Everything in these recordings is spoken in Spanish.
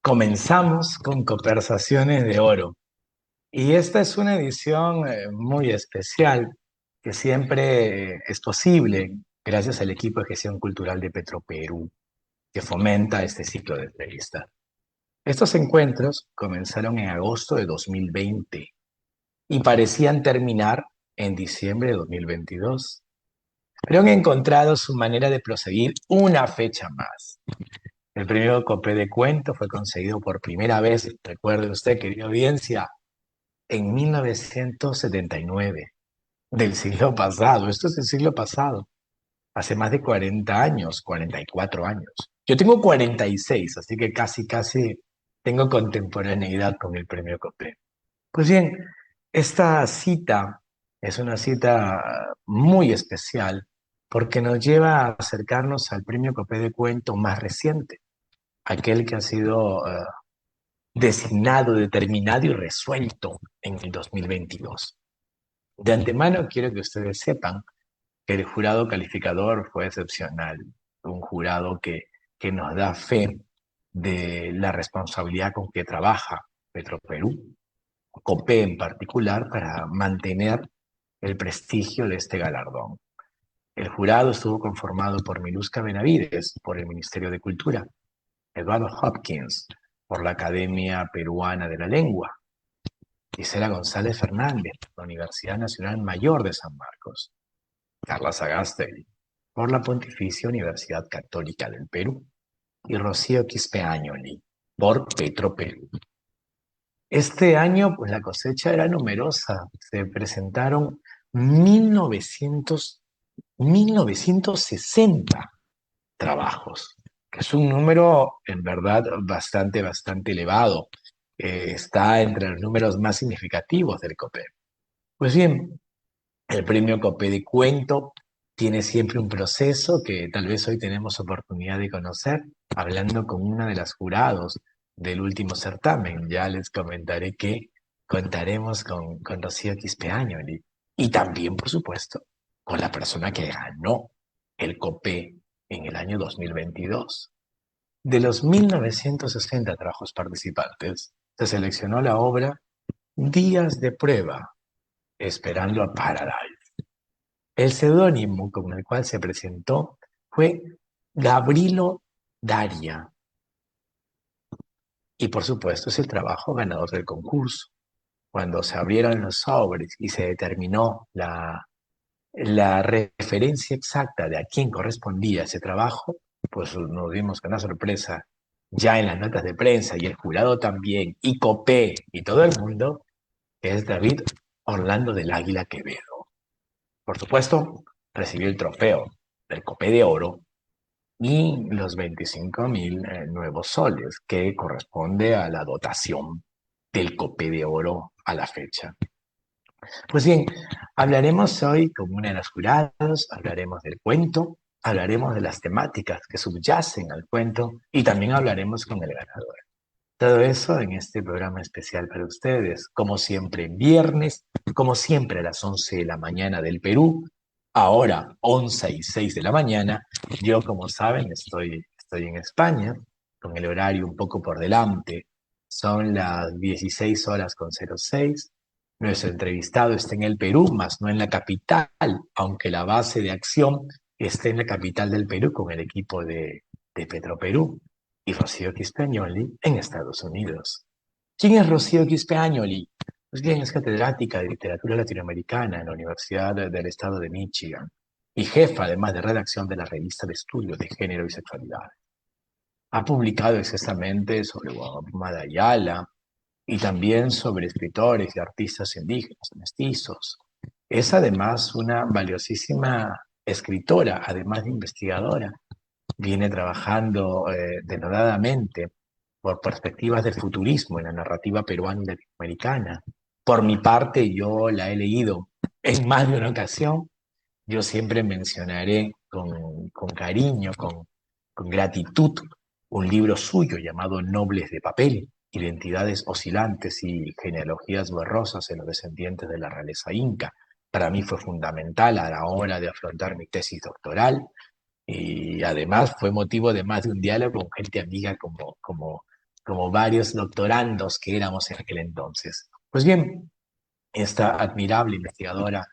Comenzamos con Conversaciones de Oro y esta es una edición muy especial que siempre es posible gracias al equipo de gestión cultural de Petroperú que fomenta este ciclo de entrevistas. Estos encuentros comenzaron en agosto de 2020 y parecían terminar en diciembre de 2022, pero han encontrado su manera de proseguir una fecha más. El premio Copé de Cuento fue conseguido por primera vez, recuerde usted, querida audiencia, en 1979, del siglo pasado. Esto es del siglo pasado, hace más de 40 años, 44 años. Yo tengo 46, así que casi tengo contemporaneidad con el premio Copé. Pues bien, esta cita es una cita muy especial porque nos lleva a acercarnos al premio Copé de Cuento más reciente, aquel que ha sido designado, determinado y resuelto en el 2022. De antemano quiero que ustedes sepan que el jurado calificador fue excepcional, un jurado que nos da fe de la responsabilidad con que trabaja Petroperú, COPE en particular, para mantener el prestigio de este galardón. El jurado estuvo conformado por Miluska Benavides, por el Ministerio de Cultura, Eduardo Hopkins, por la Academia Peruana de la Lengua, Gisela González Fernández, por la Universidad Nacional Mayor de San Marcos, Carla Sagasti, por la Pontificia Universidad Católica del Perú, y Rocío Quispeañoli, por Petroperú. Este año, pues la cosecha era numerosa. Se presentaron 1900, 1960 trabajos, que es un número en verdad bastante elevado. Está entre los números más significativos del COPE. Pues bien, el premio COPE de Cuento tiene siempre un proceso que tal vez hoy tenemos oportunidad de conocer, hablando con una de las jurados del último certamen. Ya les comentaré que contaremos con Rocío Quispeañoli y también, por supuesto, con la persona que ganó el COPE en el año 2022. De los 1960 trabajos participantes, se seleccionó la obra Días de Prueba, Esperando a Paradise. El seudónimo con el cual se presentó fue Gabrilo Daria, y por supuesto es el trabajo ganador del concurso. Cuando se abrieron los sobres y se determinó la referencia exacta de a quién correspondía ese trabajo, pues nos dimos con una sorpresa ya en las notas de prensa y el jurado también, y Copé y todo el mundo, que es David Orlando del Águila Quevedo. Por supuesto, recibió el trofeo del Copé de Oro y los 25.000 nuevos soles, que corresponde a la dotación del Copé de Oro a la fecha. Pues bien, hablaremos hoy con una de las jurados, hablaremos del cuento, hablaremos de las temáticas que subyacen al cuento y también hablaremos con el ganador. Todo eso en este programa especial para ustedes, como siempre en viernes, como siempre a las 11 de la mañana del Perú, ahora 11:06 de la mañana. Yo, como saben, estoy en España, con el horario un poco por delante. Son las 16 horas con 06. Nuestro entrevistado está en el Perú, más no en la capital, aunque la base de acción esté en la capital del Perú con el equipo de Petroperú, y Rocío Quispeañoli en Estados Unidos. ¿Quién es Rocío Quispeañoli? Pues bien, es catedrática de literatura latinoamericana en la Universidad del Estado de Michigan y jefa además de redacción de la revista de estudios de género y sexualidad. Ha publicado extensamente sobre Guamada Ayala y también sobre escritores y artistas indígenas, mestizos. Es además una valiosísima escritora, además de investigadora. Viene trabajando denodadamente por perspectivas del futurismo en la narrativa peruana y latinoamericana. Por mi parte, yo la he leído en más de una ocasión. Yo siempre mencionaré con cariño, con gratitud, un libro suyo llamado Nobles de Papel, Identidades Oscilantes y Genealogías Borrosas en los Descendientes de la Realeza Inca. Para mí fue fundamental a la hora de afrontar mi tesis doctoral y además fue motivo de más de un diálogo con gente amiga como varios doctorandos que éramos en aquel entonces. Pues bien, esta admirable investigadora,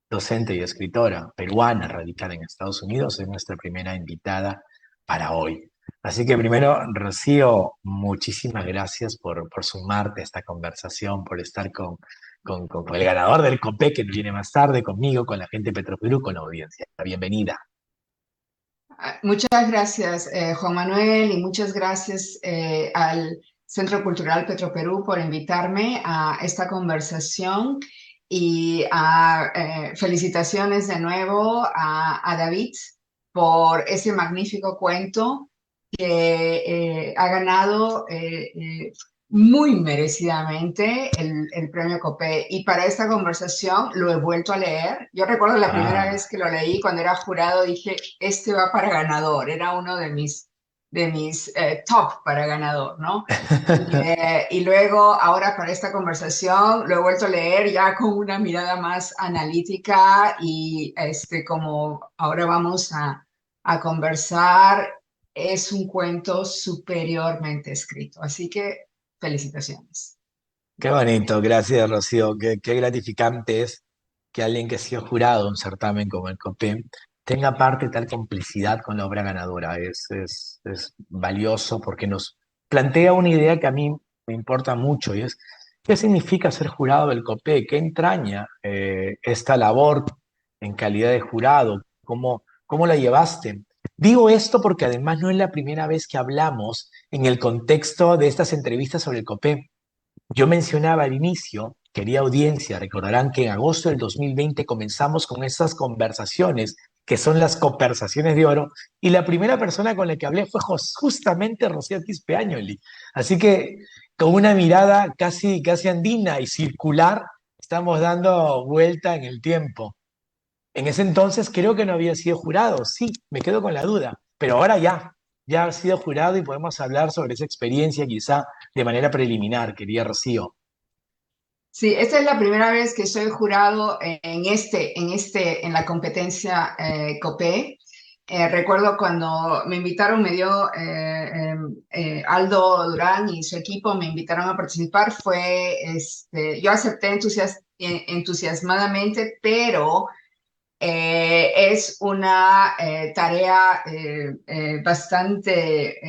docente y escritora peruana radicada en Estados Unidos es nuestra primera invitada para hoy. Así que primero, Rocío, muchísimas gracias por sumarte a esta conversación, por estar con el ganador del COPE que viene más tarde, conmigo, con la gente de Petroperú, con la audiencia. Bienvenida. Muchas gracias, Juan Manuel, y muchas gracias al Centro Cultural Petroperú por invitarme a esta conversación y felicitaciones de nuevo a David por ese magnífico cuento que ha ganado muy merecidamente el premio Copé. Y para esta conversación lo he vuelto a leer. Yo recuerdo la primera Ah, vez que lo leí cuando era jurado, dije, este va para ganador. Era uno de mis top para ganador, ¿no? Y luego, ahora para esta conversación, lo he vuelto a leer ya con una mirada más analítica y como ahora vamos a conversar, es un cuento superiormente escrito. Así que felicitaciones. qué bonito, gracias Rocío, qué gratificante es que alguien que ha sido jurado en un certamen como el COPE tenga parte de tal complicidad con la obra ganadora. Es valioso porque nos plantea una idea que a mí me importa mucho y es qué significa ser jurado del COPE, qué entraña esta labor en calidad de jurado, cómo la llevaste. Digo esto porque además no es la primera vez que hablamos en el contexto de estas entrevistas sobre el COPE. Yo mencionaba al inicio, querida audiencia, recordarán que en agosto del 2020 comenzamos con estas conversaciones, que son las conversaciones de oro, y la primera persona con la que hablé fue justamente Rocío Quispeañoli. Así que con una mirada casi andina y circular, estamos dando vuelta en el tiempo. En ese entonces creo que no había sido jurado, sí, me quedo con la duda, pero ahora ya ha sido jurado y podemos hablar sobre esa experiencia quizá de manera preliminar, querida Rocío. Sí, esta es la primera vez que soy jurado en la competencia COPE. Recuerdo cuando me invitaron, Aldo Durán y su equipo me invitaron a participar, yo acepté entusiasmadamente, pero es una tarea bastante,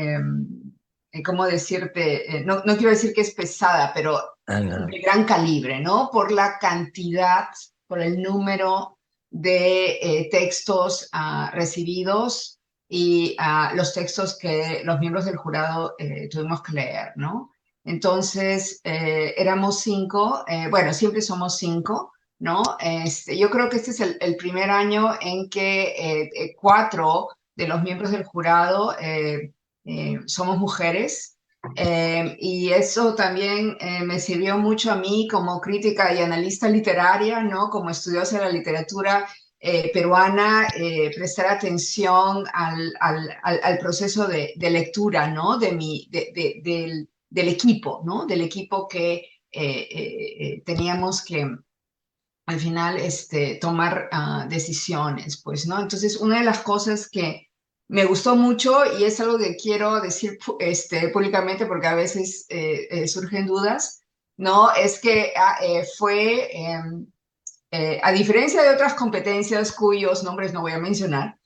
¿cómo decirte? No quiero decir que es pesada, pero Ah, no. de gran calibre, ¿no? Por la cantidad, por el número de textos recibidos y los textos que los miembros del jurado tuvimos que leer, ¿no? Entonces, éramos cinco, bueno, siempre somos cinco, ¿no? Yo creo que este es el primer año en que cuatro de los miembros del jurado somos mujeres. Y eso también me sirvió mucho a mí como crítica y analista literaria, ¿no? Como estudiosa de la literatura peruana, prestar atención al proceso de lectura, ¿no? Del equipo, ¿no? Del equipo que teníamos que al final tomar decisiones, pues, ¿no? Entonces, una de las cosas que me gustó mucho y es algo que quiero decir públicamente porque a veces surgen dudas, ¿no? Es que a diferencia de otras competencias cuyos nombres no voy a mencionar,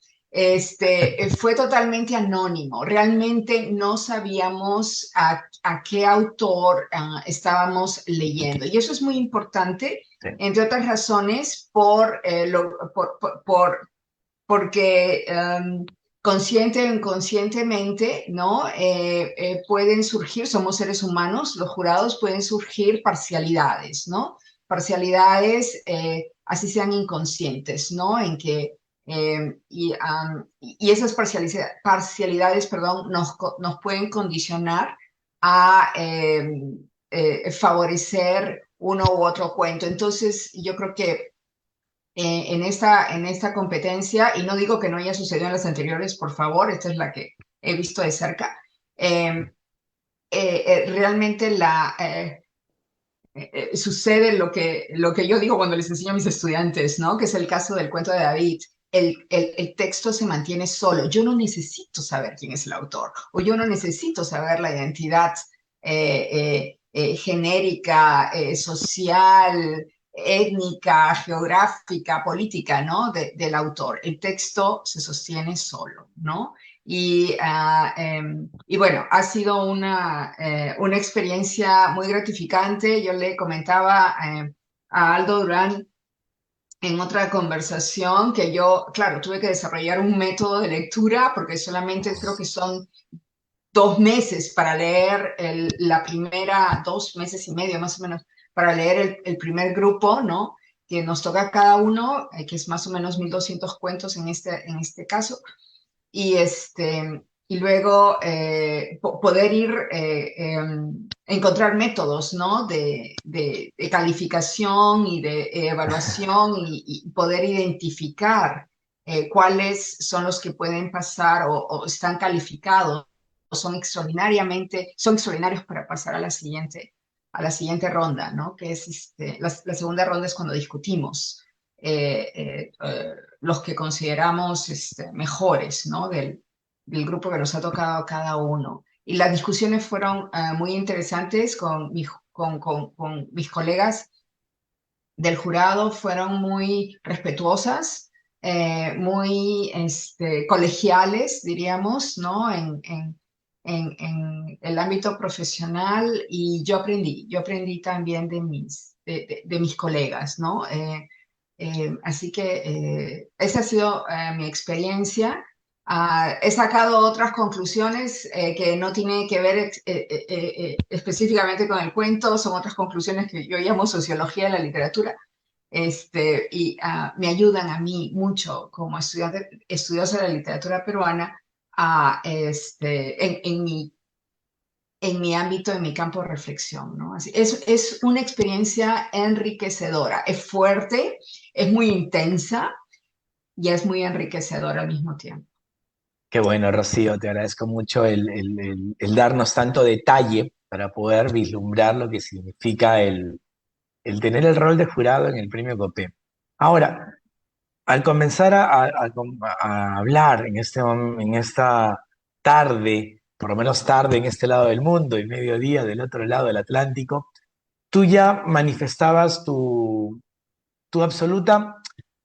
fue totalmente anónimo. Realmente no sabíamos a qué autor estábamos leyendo. Y eso es muy importante, Sí. entre otras razones, porque consciente o inconscientemente, ¿no? Pueden surgir, somos seres humanos, los jurados pueden surgir parcialidades, ¿no? Parcialidades, así sean inconscientes, ¿no? Y esas parcialidades, perdón, nos pueden condicionar a favorecer uno u otro cuento. Entonces, yo creo que en esta competencia, y no digo que no haya sucedido en las anteriores, por favor, esta es la que he visto de cerca, eh, realmente sucede lo que yo digo cuando les enseño a mis estudiantes, ¿no? Que es el caso del cuento de David. El texto se mantiene solo. Yo no necesito saber quién es el autor o yo no necesito saber la identidad genérica, social, étnica, geográfica, política, ¿no? Del autor. El texto se sostiene solo, ¿no? Y bueno, ha sido una experiencia muy gratificante. Yo le comentaba a Aldo Durán en otra conversación que yo, claro, tuve que desarrollar un método de lectura porque solamente creo que son 2 meses para leer la primera, 2 meses y medio más o menos, para leer el primer grupo, ¿no? Que nos toca a cada uno, que es más o menos 1200 cuentos en este caso y luego poder ir encontrar métodos, ¿no? De calificación y de evaluación y poder identificar cuáles son los que pueden pasar o están calificados o son extraordinarios para pasar a la siguiente ronda, ¿no? Que es la segunda ronda es cuando discutimos. Los que consideramos mejores, ¿no? Del grupo que nos ha tocado a cada uno. Y las discusiones fueron muy interesantes con mis colegas del jurado, fueron muy respetuosas, muy colegiales, diríamos, ¿no? En el ámbito profesional y yo aprendí también de mis colegas, ¿no? Así que esa ha sido mi experiencia. He sacado otras conclusiones que no tienen que ver específicamente con el cuento, son otras conclusiones que yo llamo sociología de la literatura, y me ayudan a mí mucho como estudiosa de la literatura peruana en mi ámbito, en mi campo de reflexión, ¿no? Así, es una experiencia enriquecedora, es fuerte, es muy intensa y es muy enriquecedora al mismo tiempo. Qué bueno, Rocío, te agradezco mucho el darnos tanto detalle para poder vislumbrar lo que significa el tener el rol de jurado en el premio COPE. Ahora, al comenzar a hablar en esta tarde, por lo menos tarde en este lado del mundo y mediodía del otro lado del Atlántico, tú ya manifestabas tu absoluta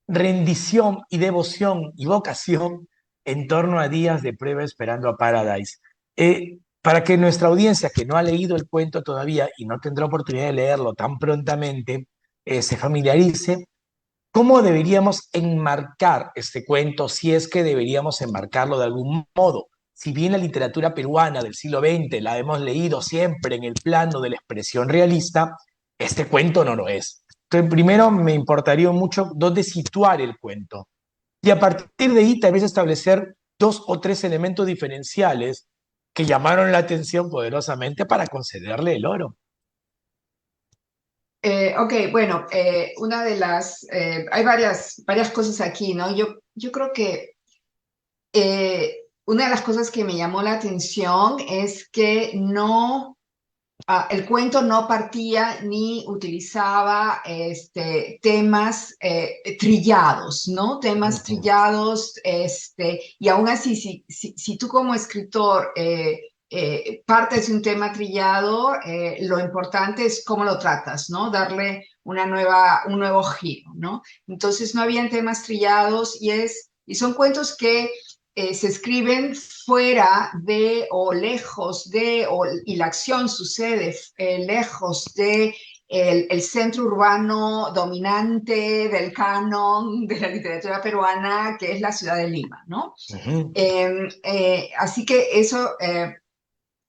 rendición y devoción y vocación en torno a Días de Prueba Esperando a Paradise. Para que nuestra audiencia, que no ha leído el cuento todavía y no tendrá oportunidad de leerlo tan prontamente, se familiarice, ¿cómo deberíamos enmarcar este cuento si es que deberíamos enmarcarlo de algún modo? Si bien la literatura peruana del siglo XX la hemos leído siempre en el plano de la expresión realista, este cuento no lo es. Entonces, primero me importaría mucho dónde situar el cuento. Y a partir de ahí, tal vez establecer 2 o 3 elementos diferenciales que llamaron la atención poderosamente para concederle el oro. Ok, bueno, hay varias cosas aquí, ¿no? Yo creo que una de las cosas que me llamó la atención es que el cuento no partía ni utilizaba temas trillados, ¿no? Temas Ujú. trillados, y aún así, si tú como escritor partes de un tema trillado, lo importante es cómo lo tratas, ¿no? Darle un nuevo giro, ¿no? Entonces no habían temas trillados y son cuentos que se escriben fuera de o lejos de, y la acción sucede lejos de el centro urbano dominante del canon de la literatura peruana, que es la ciudad de Lima, ¿no? Ujú. Así que eso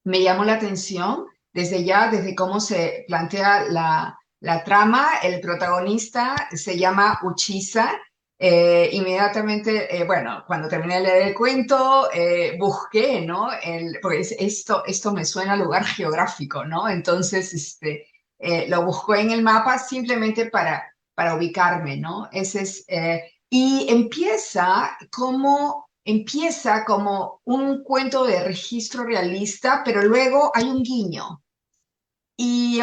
me llamó la atención desde cómo se plantea la trama. El protagonista se llama Uchisa. Inmediatamente, bueno, cuando terminé de leer el cuento, busqué, ¿no? Porque esto me suena a lugar geográfico, ¿no? Entonces, lo busqué en el mapa simplemente para ubicarme, ¿no? Y empieza como un cuento de registro realista, pero luego hay un guiño. Y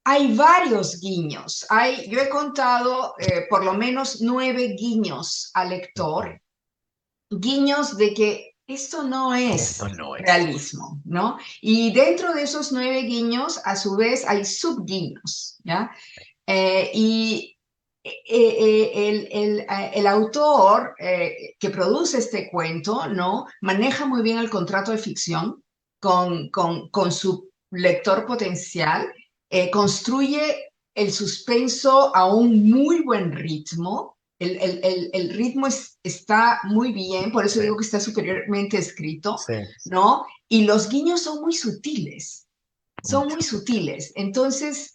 hay varios guiños. Yo he contado por lo menos 9 guiños al lector, guiños de que esto no Esto es no es. realismo, ¿no? Y dentro de esos 9 guiños, a su vez, hay subguiños, ¿ya? Y el autor que produce este cuento, ¿no? Maneja muy bien el contrato de ficción con su lector potencial, construye el suspenso a un muy buen ritmo. El ritmo está muy bien, por eso Sí, digo que está superiormente escrito, sí, ¿no? Y los guiños son muy sutiles, son mucho. muy sutiles. Entonces,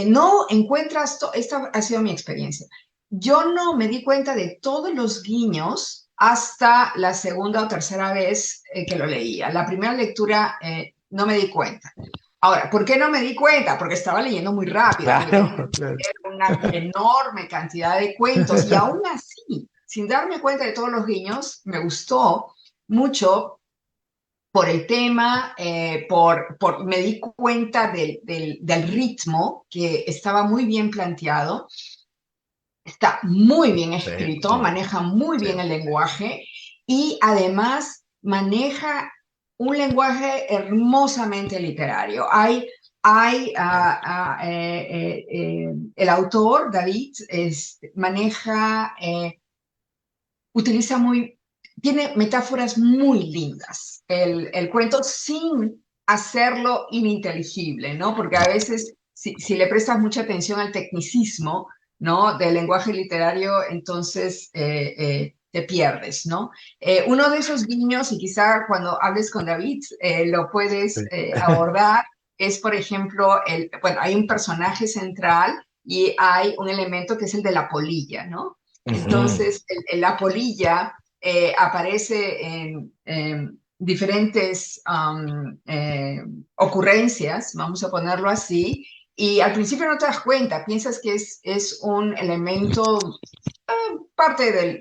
no encuentras, esta ha sido mi experiencia. Yo no me di cuenta de todos los guiños hasta la segunda o tercera vez que lo leía. La primera lectura no me di cuenta. Ahora, ¿por qué no me di cuenta? Porque estaba leyendo muy rápido, porque tenía que Claro, claro. leer una enorme cantidad de cuentos y aún así, sin darme cuenta de todos los guiños, me gustó mucho por el tema, me di cuenta del ritmo que estaba muy bien planteado, está muy bien Sí, escrito, muy, maneja muy sí. bien el lenguaje y además maneja un lenguaje hermosamente literario. El autor, David, utiliza tiene metáforas muy lindas, el cuento sin hacerlo ininteligible, ¿no? Porque a No, veces, si le prestas mucha atención al tecnicismo, ¿no? Del lenguaje literario, entonces te pierdes, ¿no? Uno de esos guiños, y quizá cuando hables con David lo puedes sí. abordar, es, por ejemplo, bueno, hay un personaje central y hay un elemento que es el de la polilla, ¿no? Ujú, Entonces, la polilla aparece en diferentes ocurrencias, vamos a ponerlo así, y al principio no te das cuenta, piensas que es un elemento, parte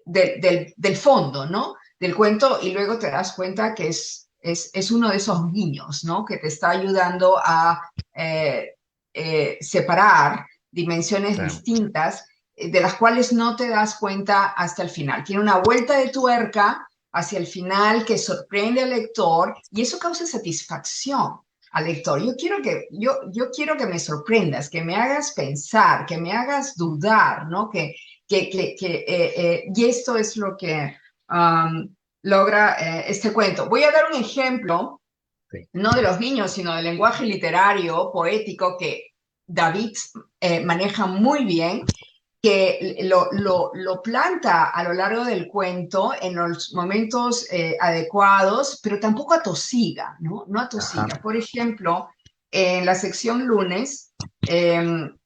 del fondo, ¿no? Del cuento, y luego te das cuenta que es uno de esos guiños, ¿no? Que te está ayudando a separar dimensiones sí, distintas de las cuales no te das cuenta hasta el final. Tiene una vuelta de tuerca hacia el final que sorprende al lector y eso causa satisfacción al lector. Yo quiero que me sorprendas, que me hagas pensar, que me hagas dudar, ¿no? Y esto es lo que logra este cuento. Voy a dar un ejemplo, sí. no de los niños, sino del lenguaje literario, poético, que David maneja muy bien, que lo planta a lo largo del cuento en los momentos adecuados, pero tampoco atosiga, ¿no? No Ajá. atosiga. Por ejemplo, en la sección lunes, él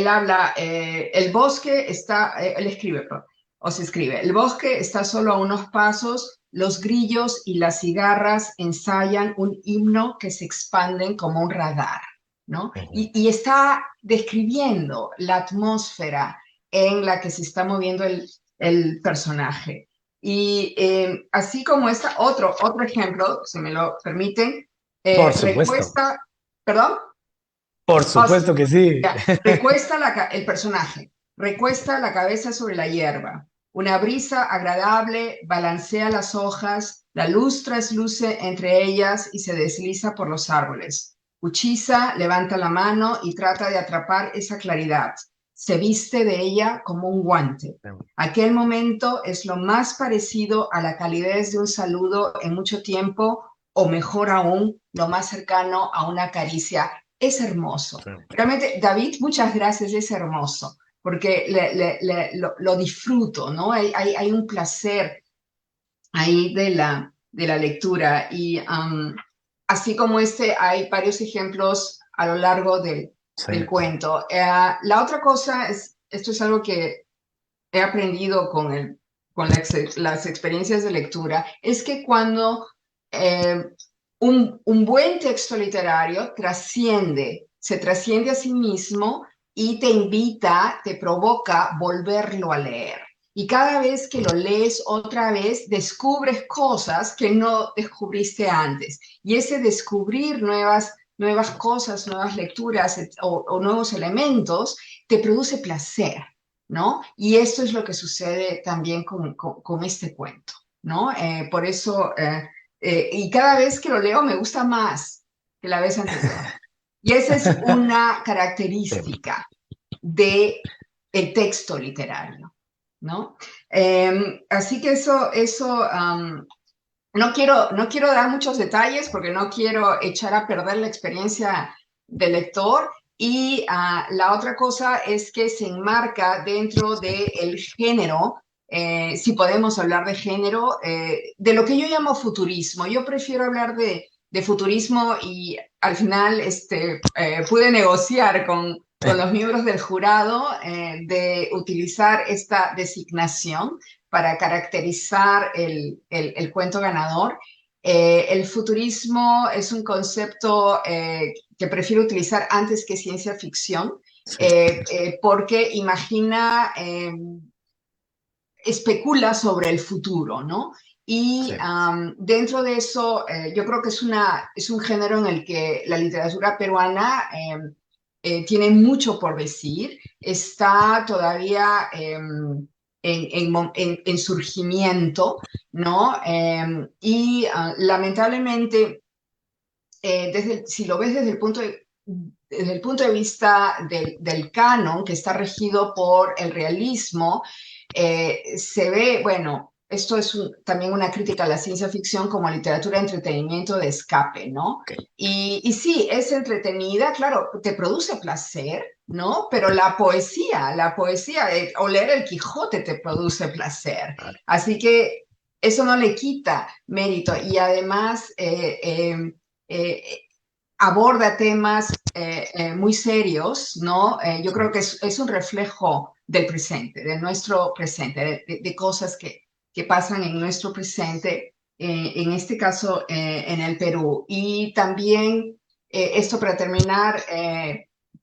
habla, el bosque está, él escribe, perdón, o se escribe, el bosque está solo a unos pasos, los grillos y las cigarras ensayan un himno que se expanden como un radar, ¿no? Ujú. Y está describiendo la atmósfera en la que se está moviendo el personaje. Y así como otro ejemplo, si me lo permiten, Por supuesto. recuesta, perdón. Por Oh, sí. supuesto que sí. Ya. El personaje, recuesta la cabeza sobre la hierba. Una brisa agradable balancea las hojas, la luz trasluce entre ellas y se desliza por los árboles. Uchisa levanta la mano y trata de atrapar esa claridad. Se viste de ella como un guante. Aquel momento es lo más parecido a la calidez de un saludo en mucho tiempo, o mejor aún, lo más cercano a una caricia. Es hermoso. Sí. Realmente, David, muchas gracias, es hermoso, porque lo disfruto, ¿no? Hay un placer ahí de la lectura y así como este, hay varios ejemplos a lo largo Sí. del cuento. La otra cosa esto es algo que he aprendido con las experiencias de lectura, es que cuando eh, un buen texto literario se trasciende a sí mismo y te invita, te provoca volverlo a leer. Y cada vez que lo lees otra vez, descubres cosas que no descubriste antes. Y ese descubrir nuevas cosas, nuevas lecturas o nuevos elementos, te produce placer. ¿no? Y esto es lo que sucede también con este cuento, ¿no? Por eso, y cada vez que lo leo me gusta más que la vez anterior. Y esa es una Sí. característica de el texto literario, ¿no? Así que no quiero dar muchos detalles porque no quiero echar a perder la experiencia del lector. Y la otra cosa es que se enmarca dentro del género, si podemos hablar de género, de lo que yo llamo futurismo. Yo prefiero hablar de futurismo y al final pude negociar con los miembros del jurado de utilizar esta designación para caracterizar el cuento ganador. El futurismo es un concepto que prefiero utilizar antes que ciencia ficción, Sí, porque especula sobre el futuro, ¿no? Y sí, dentro de eso, yo creo que es un género en el que la literatura peruana tiene mucho por decir, está todavía en surgimiento, ¿no? Y lamentablemente, si lo ves desde el punto de vista del canon, que está regido por el realismo, se ve, bueno, esto es también una crítica a la ciencia ficción como literatura de entretenimiento de escape, ¿no? ok. Y sí, es entretenida, claro, te produce placer, ¿no? Pero la poesía, o leer el Quijote te produce placer. Claro. Así que eso no le quita mérito. Y además, eh, aborda temas muy serios, ¿no? Yo Sí. creo que es un reflejo del presente, de nuestro presente, de cosas que pasan en nuestro presente, en este caso en el Perú. Y también esto para terminar,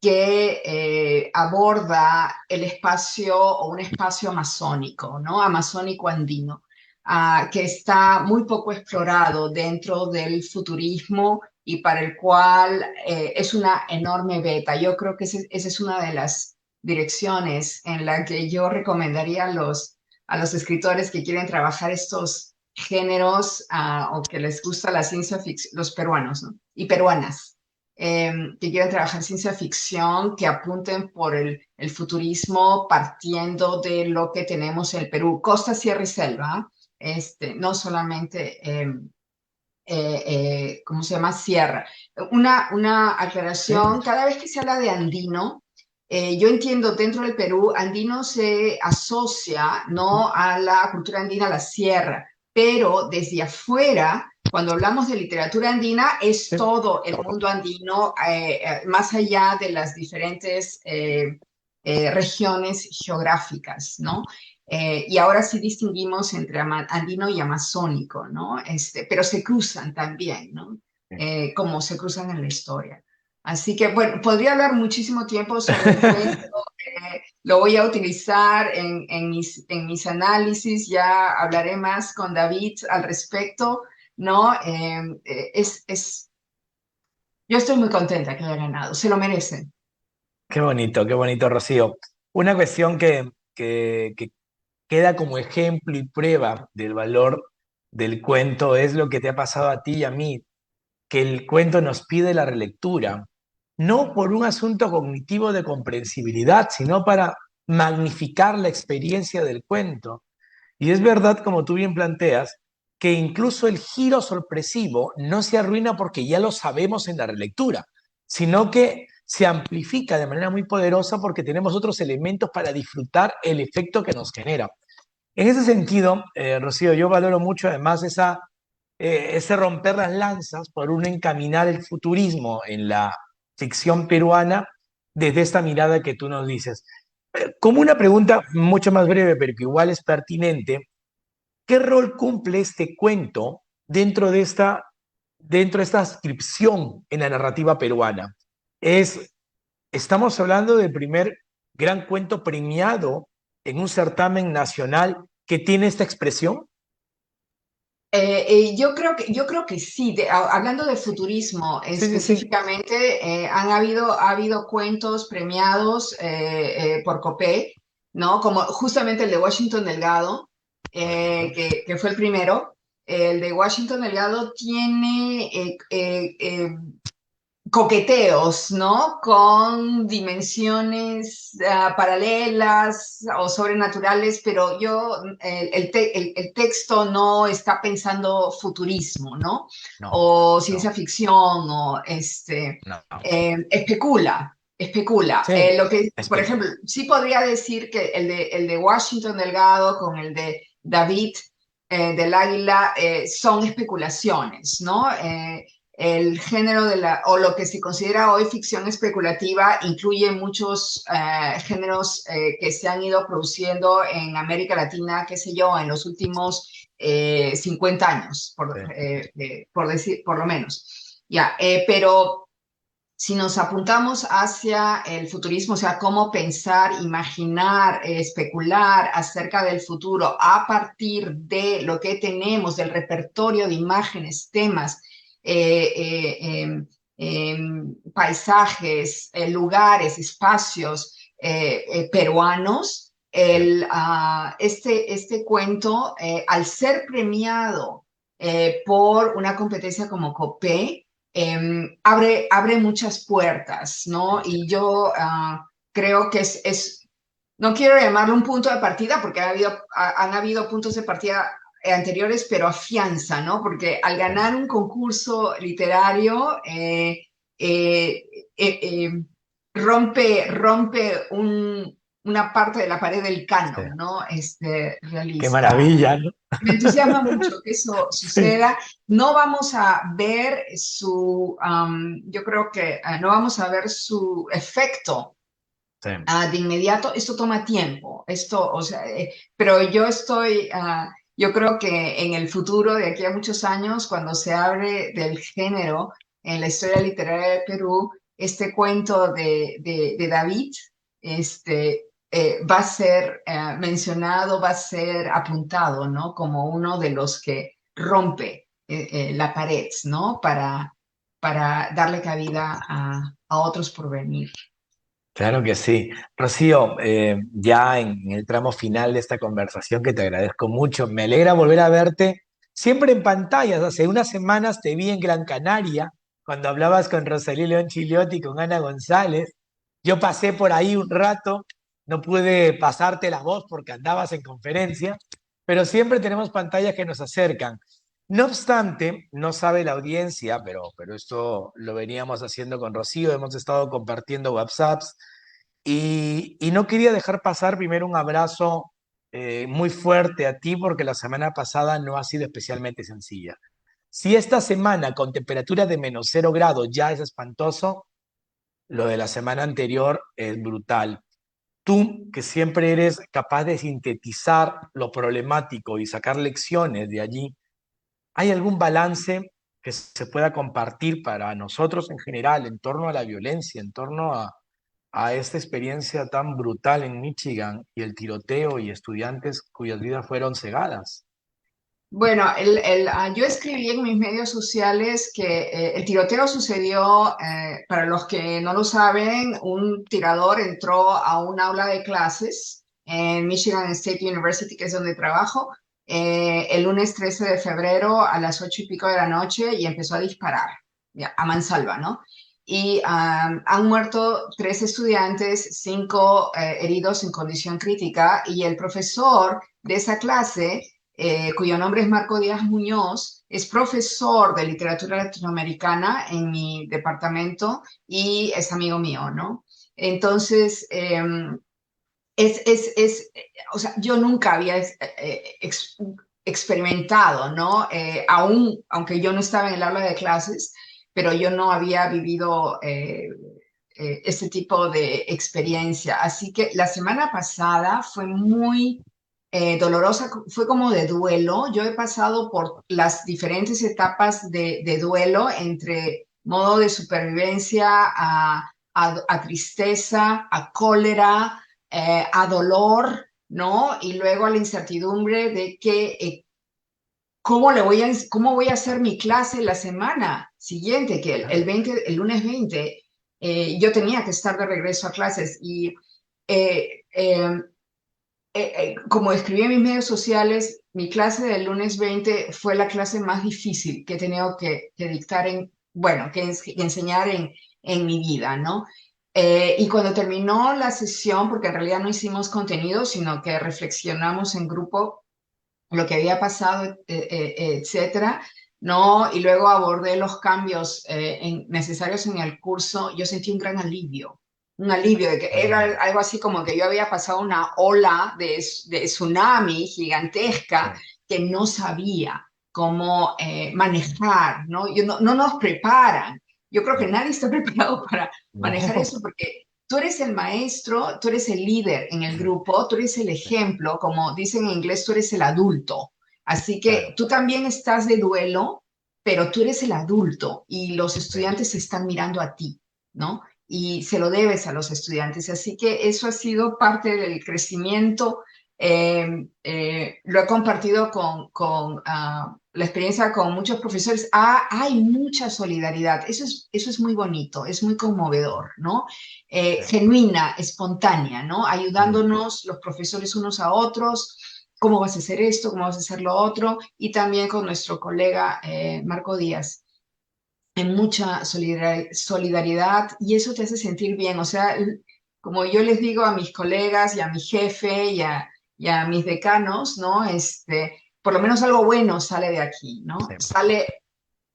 que aborda el espacio o un espacio amazónico, ¿no? Amazónico andino, que está muy poco explorado dentro del futurismo y para el cual es una enorme beta. Yo creo que esa es una de las direcciones en la que yo recomendaría a los escritores que quieren trabajar estos géneros o que les gusta la ciencia ficción, los peruanos, ¿no? Y peruanas, que quieren trabajar ciencia ficción, que apunten por el futurismo partiendo de lo que tenemos en el Perú, costa, sierra y selva, no solamente ¿cómo se llama? Sierra. Una Sí, aclaración, cada vez que se habla de andino, yo entiendo dentro del Perú, andino se asocia no a la cultura andina, a la sierra, pero desde afuera, cuando hablamos de literatura andina, es sí. todo el mundo andino, más allá de las diferentes regiones geográficas, ¿no? Y ahora sí distinguimos entre andino y amazónico, ¿no? Pero se cruzan también, ¿no? Sí. Como se cruzan en la historia. Así que, bueno, podría hablar muchísimo tiempo sobre el cuento, lo voy a utilizar en mis análisis, ya hablaré más con David al respecto, ¿no? Yo estoy muy contenta que haya ganado, se lo merecen. Qué bonito, Rocío. Una cuestión que queda como ejemplo y prueba del valor del cuento es lo que te ha pasado a ti y a mí, que el cuento nos pide la relectura, no por un asunto cognitivo de comprensibilidad, sino para magnificar la experiencia del cuento. Y es verdad, como tú bien planteas, que incluso el giro sorpresivo no se arruina porque ya lo sabemos en la relectura, sino que se amplifica de manera muy poderosa porque tenemos otros elementos para disfrutar el efecto que nos genera. En ese sentido, Rocío, yo valoro mucho además ese romper las lanzas por un encaminar el futurismo en la ficción peruana desde esta mirada que tú nos dices. Como una pregunta mucho más breve, pero que igual es pertinente, ¿qué rol cumple este cuento dentro de esta ascripción en la narrativa peruana? Es, estamos hablando del primer gran cuento premiado en un certamen nacional que tiene esta expresión. Yo creo que sí, hablando de futurismo Sí, sí, sí. específicamente, ha habido cuentos premiados por Copé, ¿no? Como justamente el de Washington Delgado, Correcto. que fue el primero. El de Washington Delgado tiene coqueteos, ¿no? Con dimensiones paralelas o sobrenaturales, pero el texto no está pensando futurismo, ¿no? No, O ciencia no, ficción, o no. especula. Sí, Lo que, por ejemplo, especula. sí podría decir que el de Washington Delgado con el de David del Águila son especulaciones, ¿no? El género o lo que se considera hoy ficción especulativa incluye muchos géneros que se han ido produciendo en América Latina, qué sé yo, en los últimos 50 años, Sí. por decir, por lo menos. Ya, pero si nos apuntamos hacia el futurismo, o sea, cómo pensar, imaginar, especular acerca del futuro a partir de lo que tenemos, del repertorio de imágenes, temas, paisajes, lugares, espacios peruanos, este cuento, al ser premiado por una competencia como COPE, abre muchas puertas, ¿no? Y yo creo que no quiero llamarlo un punto de partida porque han habido puntos de partida anteriores, pero afianza, ¿no? Porque al Sí. ganar un concurso literario, eh, eh, rompe una parte de la pared del Sí. canon, ¿no? Qué Realista. maravilla, ¿no? Me entusiasma mucho que eso Sí, suceda. No vamos a ver yo creo que no vamos a ver su efecto sí. de inmediato. Esto toma tiempo, o sea, pero yo creo que en el futuro, de aquí a muchos años, cuando se abre del género en la historia literaria de Perú, este cuento de David, va a ser mencionado, va a ser apuntado, ¿no? Como uno de los que rompe la pared, ¿no? Para darle cabida a otros por venir. Claro que sí. Rocío, ya en el tramo final de esta conversación que te agradezco mucho, me alegra volver a verte siempre en pantallas. Hace unas semanas te vi en Gran Canaria cuando hablabas con Rosalía León Chiliotti y con Ana González. Yo pasé por ahí un rato, no pude pasarte la voz porque andabas en conferencia, pero siempre tenemos pantallas que nos acercan. No obstante, no sabe la audiencia, pero esto lo veníamos haciendo con Rocío, hemos estado compartiendo WhatsApps y no quería dejar pasar primero un abrazo muy fuerte a ti porque la semana pasada no ha sido especialmente sencilla. Si esta semana con temperatura de -0 grados ya es espantoso, lo de la semana anterior es brutal. Tú, que siempre eres capaz de sintetizar lo problemático y sacar lecciones de allí, ¿hay algún balance que se pueda compartir para nosotros en general en torno a la violencia, en torno a esta experiencia tan brutal en Michigan y el tiroteo y estudiantes cuyas vidas fueron cegadas? Bueno, yo escribí en mis medios sociales que el tiroteo sucedió, para los que no lo saben, un tirador entró a un aula de clases en Michigan State University, que es donde trabajo, el lunes 13 de febrero a las 8:00 y pico de la noche y empezó a disparar, ya, a mansalva, ¿no? Y han muerto 3 estudiantes, 5 heridos en condición crítica y el profesor de esa clase cuyo nombre es Marco Díaz Muñoz, es profesor de literatura latinoamericana en mi departamento y es amigo mío, ¿no? Entonces, o sea, yo nunca había experimentado, ¿no? Aunque yo no estaba en el aula de clases, pero yo no había vivido este tipo de experiencia. Así que la semana pasada fue muy dolorosa, fue como de duelo. Yo he pasado por las diferentes etapas de duelo entre modo de supervivencia a tristeza, a cólera, a dolor, ¿no? Y luego a la incertidumbre de que cómo voy a hacer mi clase la semana siguiente, que Claro. el lunes 20 yo tenía que estar de regreso a clases y eh, eh, como escribí en mis medios sociales, mi clase del lunes 20 fue la clase más difícil que he tenido que dictar bueno, que enseñar en mi vida, ¿no? Y cuando terminó la sesión, porque en realidad no hicimos contenido, sino que reflexionamos en grupo lo que había pasado, etcétera, ¿no? Y luego abordé los cambios necesarios en el curso, yo sentí un alivio de que era Mm, algo así como que yo había pasado una ola de tsunami sí, gigantesca que no sabía cómo manejar, ¿no? No nos preparan. Yo creo que no, nadie está preparado para manejar no, eso porque tú eres el maestro, tú eres el líder en el grupo, tú eres el sí, ejemplo, como dicen en inglés, tú eres el adulto. Así que claro, tú también estás de duelo, pero tú eres el adulto y los sí, estudiantes se están mirando a ti, ¿no? Y se lo debes a los estudiantes. Así que eso ha sido parte del crecimiento. Lo he compartido con la experiencia con muchos profesores. Hay mucha solidaridad. Eso es muy bonito, es muy conmovedor, ¿no? sí. Genuina, espontánea, ¿no? Mm. Ayudándonos los profesores unos a otros. ¿Cómo vas a hacer esto? ¿Cómo vas a hacer lo otro? Y también con nuestro colega Marco Díaz en mucha solidaridad y eso te hace sentir bien. O sea, como yo les digo a mis colegas y a mi jefe y a mis decanos, ¿no? Por lo menos algo bueno sale de aquí, ¿no? Sí. Sale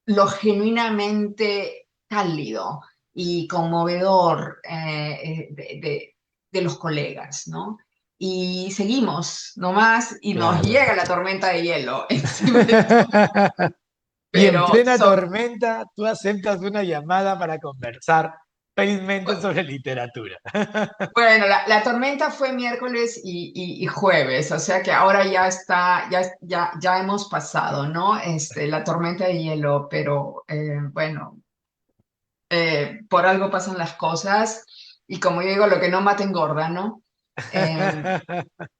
lo genuinamente cálido y conmovedor de los colegas, ¿no? Y seguimos nomás y nos Claro. llega la tormenta de hielo encima de todo, Y en pero plena tormenta, tú aceptas una llamada para conversar felizmente sobre literatura. bueno, la tormenta fue miércoles y jueves, o sea que ahora ya está, ya hemos pasado, ¿no? La tormenta de hielo, pero bueno, por algo pasan las cosas y como yo digo, lo que no mata engorda, ¿no?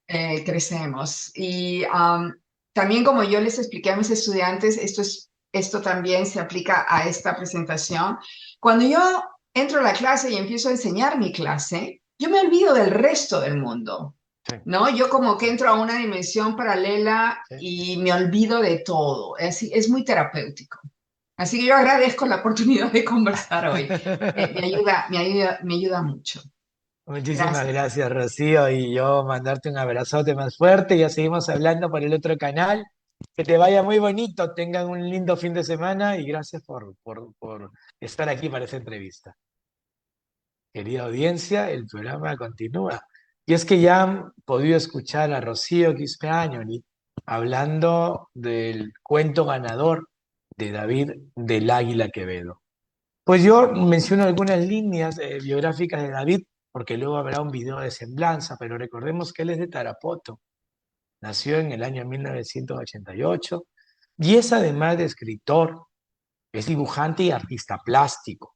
Eh, Crecemos. Y también como yo les expliqué a mis estudiantes, esto también se aplica a esta presentación. Cuando yo entro a la clase y empiezo a enseñar mi clase, yo me olvido del resto del mundo, Sí, ¿no? Yo como que entro a una dimensión paralela sí. y me olvido de todo. Es muy terapéutico. Así que yo agradezco la oportunidad de conversar hoy. Me ayuda mucho. Muchísimas Gracias. gracias, Rocío, y yo mandarte un abrazote más fuerte. Ya seguimos hablando por el otro canal. Que te vaya muy bonito, tengan un lindo fin de semana y gracias por estar aquí para esta entrevista. Querida audiencia, el programa continúa. Y es que ya han podido escuchar a Rocío Quispeañoli hablando del cuento ganador de David del Águila Quevedo. Pues yo menciono algunas líneas biográficas de David, porque luego habrá un video de semblanza, pero recordemos que él es de Tarapoto, nació en el año 1988 y es además de escritor, es dibujante y artista plástico.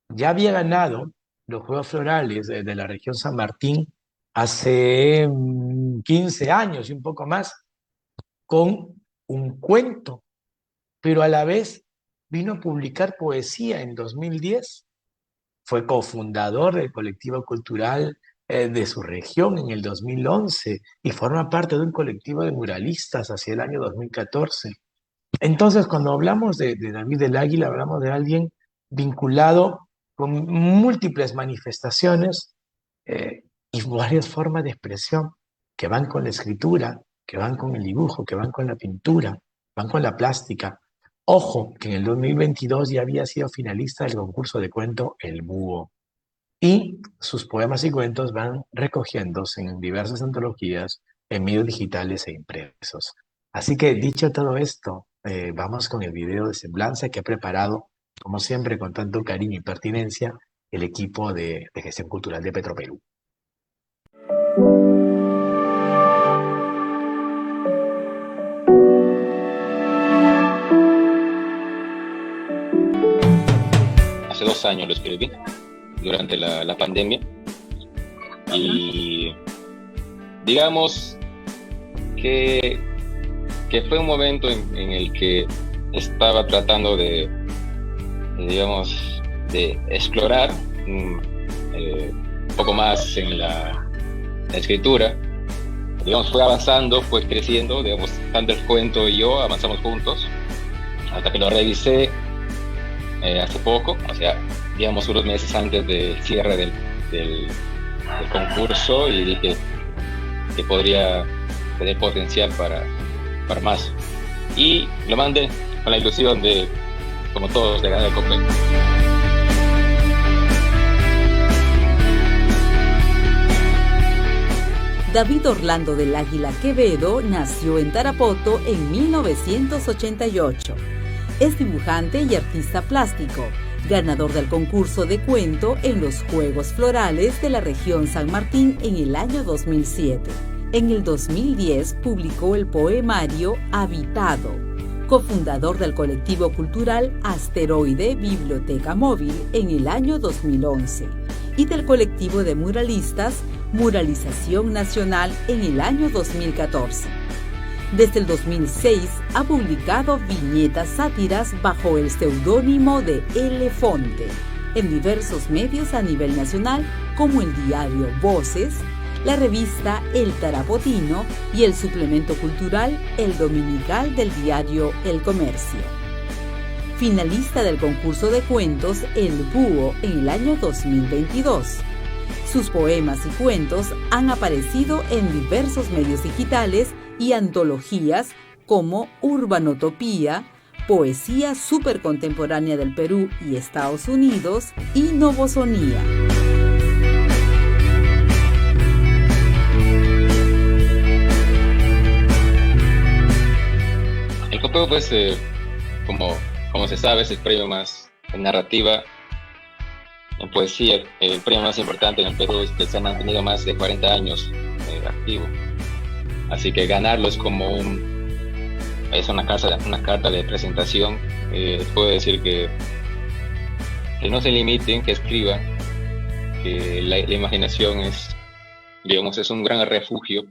Ya había ganado los Juegos Florales de la región San Martín hace 15 años y un poco más, con un cuento, pero a la vez vino a publicar poesía en 2010. Fue cofundador del colectivo cultural de su región en el 2011 y forma parte de un colectivo de muralistas hacia el año 2014. Entonces, cuando hablamos de David del Águila, hablamos de alguien vinculado con múltiples manifestaciones y varias formas de expresión que van con la escritura, que van con el dibujo, que van con la pintura, van con la plástica. Ojo, que en el 2022 ya había sido finalista del concurso de cuento El Búho y sus poemas y cuentos van recogiéndose en diversas antologías, en medios digitales e impresos. Así que dicho todo esto, vamos con el video de semblanza que ha preparado, como siempre, con tanto cariño y pertinencia, el equipo de gestión cultural de Petroperú. Hace 2 años lo escribí, durante la pandemia, y digamos que, que fue un momento en el que estaba tratando digamos, de explorar un poco más en la escritura, digamos, fue avanzando, fue creciendo, digamos, tanto el cuento y yo avanzamos juntos, hasta que lo revisé hace poco, o sea, digamos, unos meses antes del cierre del concurso, y dije que podría tener potencial para más. Y lo mandé con la ilusión de, como todos, de ganar el copete. David Orlando del Águila Quevedo nació en Tarapoto en 1988. Es dibujante y artista plástico, ganador del concurso de cuento en los Juegos Florales de la región San Martín en el año 2007. En el 2010 publicó el poemario Habitado, cofundador del colectivo cultural Asteroide Biblioteca Móvil en el año 2011 y del colectivo de muralistas Muralización Nacional en el año 2014. Desde el 2006 ha publicado viñetas sátiras bajo el seudónimo de Elefonte en diversos medios a nivel nacional como el diario Voces, la revista El Tarapotino y el suplemento cultural El Dominical del diario El Comercio. Finalista del concurso de cuentos El Búho en el año 2022. Sus poemas y cuentos han aparecido en diversos medios digitales y antologías como Urbanotopía, Poesía Supercontemporánea del Perú y Estados Unidos y Novosonía. El Copeo, pues, como se sabe, es el premio más en narrativa, en poesía, el premio más importante en el Perú, es que se ha mantenido más de 40 años activo. Así que ganarlo es como es una carta de presentación. Puedo decir que no se limiten, que escriban, que la imaginación es un gran refugio.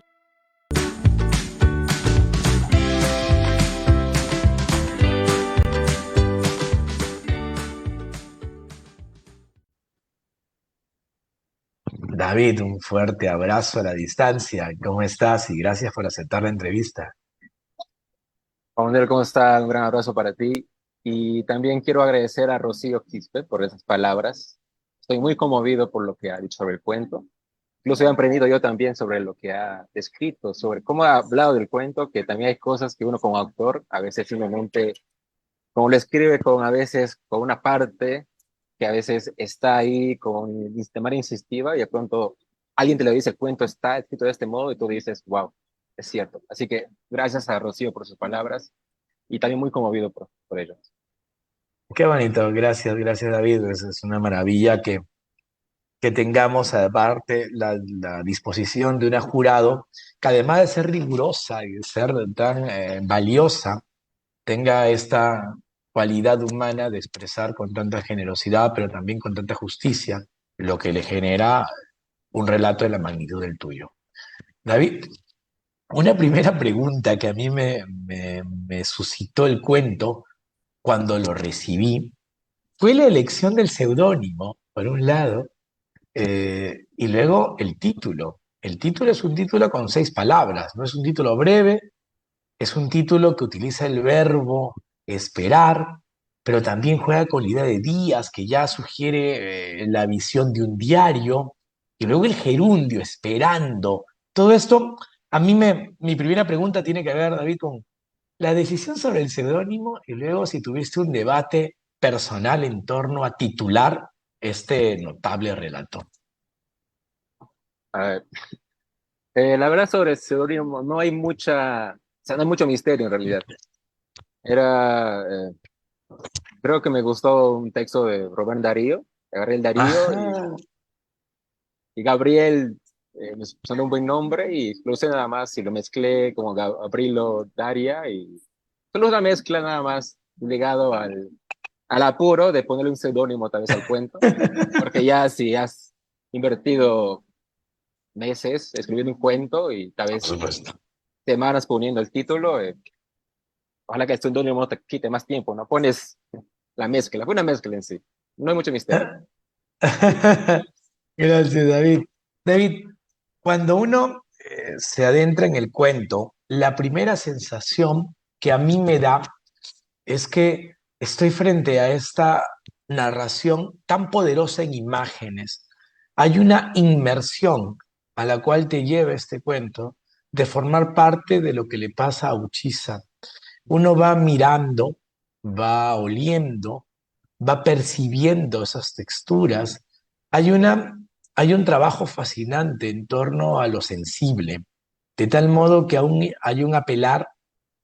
David, un fuerte abrazo a la distancia. ¿Cómo estás? Y gracias por aceptar la entrevista. Juan Manuel, ¿cómo está? Un gran abrazo para ti. Y también quiero agradecer a Rocío Quispe por esas palabras. Estoy muy conmovido por lo que ha dicho sobre el cuento. Incluso he aprendido yo también sobre lo que ha descrito, sobre cómo ha hablado del cuento, que también hay cosas que uno como autor a veces simplemente, como lo escribe a veces con una parte que a veces está ahí de manera insistiva y de pronto alguien te lo dice, el cuento está escrito de este modo y tú dices, wow, es cierto. Así que gracias a Rocío por sus palabras y también muy conmovido por ello. Qué bonito, gracias David. Es una maravilla que tengamos aparte la disposición de una jurado que, además de ser rigurosa y de ser tan valiosa, tenga esta cualidad humana de expresar con tanta generosidad, pero también con tanta justicia, lo que le genera un relato de la magnitud del tuyo. David, una primera pregunta que a mí me suscitó el cuento cuando lo recibí fue la elección del seudónimo, por un lado, y luego el título. El título es un título con 6 palabras, no es un título breve, es un título que utiliza el verbo esperar, pero también juega con la idea de días, que ya sugiere la visión de un diario, y luego el gerundio, esperando. Todo esto, mi primera pregunta tiene que ver, David, con la decisión sobre el seudónimo y luego si tuviste un debate personal en torno a titular este notable relato. A ver, la verdad sobre el seudónimo no hay no hay mucho misterio en realidad. Creo que me gustó un texto de Rubén Darío, agarré el Darío y Gabriel me sonó un buen nombre y lo usé nada más y lo mezclé como Gabrilo Daria y solo una mezcla nada más ligado al apuro de ponerle un seudónimo tal vez al cuento, porque ya si has invertido meses escribiendo un cuento y tal vez semanas poniendo el título, ojalá que el seudónimo no te quite más tiempo, no pones la mezcla, una mezcla en sí, no hay mucho misterio. Gracias, David. David, cuando uno se adentra en el cuento, la primera sensación que a mí me da es que estoy frente a esta narración tan poderosa en imágenes. Hay una inmersión a la cual te lleva este cuento de formar parte de lo que le pasa a Uchisa. Uno va mirando, va oliendo, va percibiendo esas texturas. Hay hay un trabajo fascinante en torno a lo sensible, de tal modo que aún hay un apelar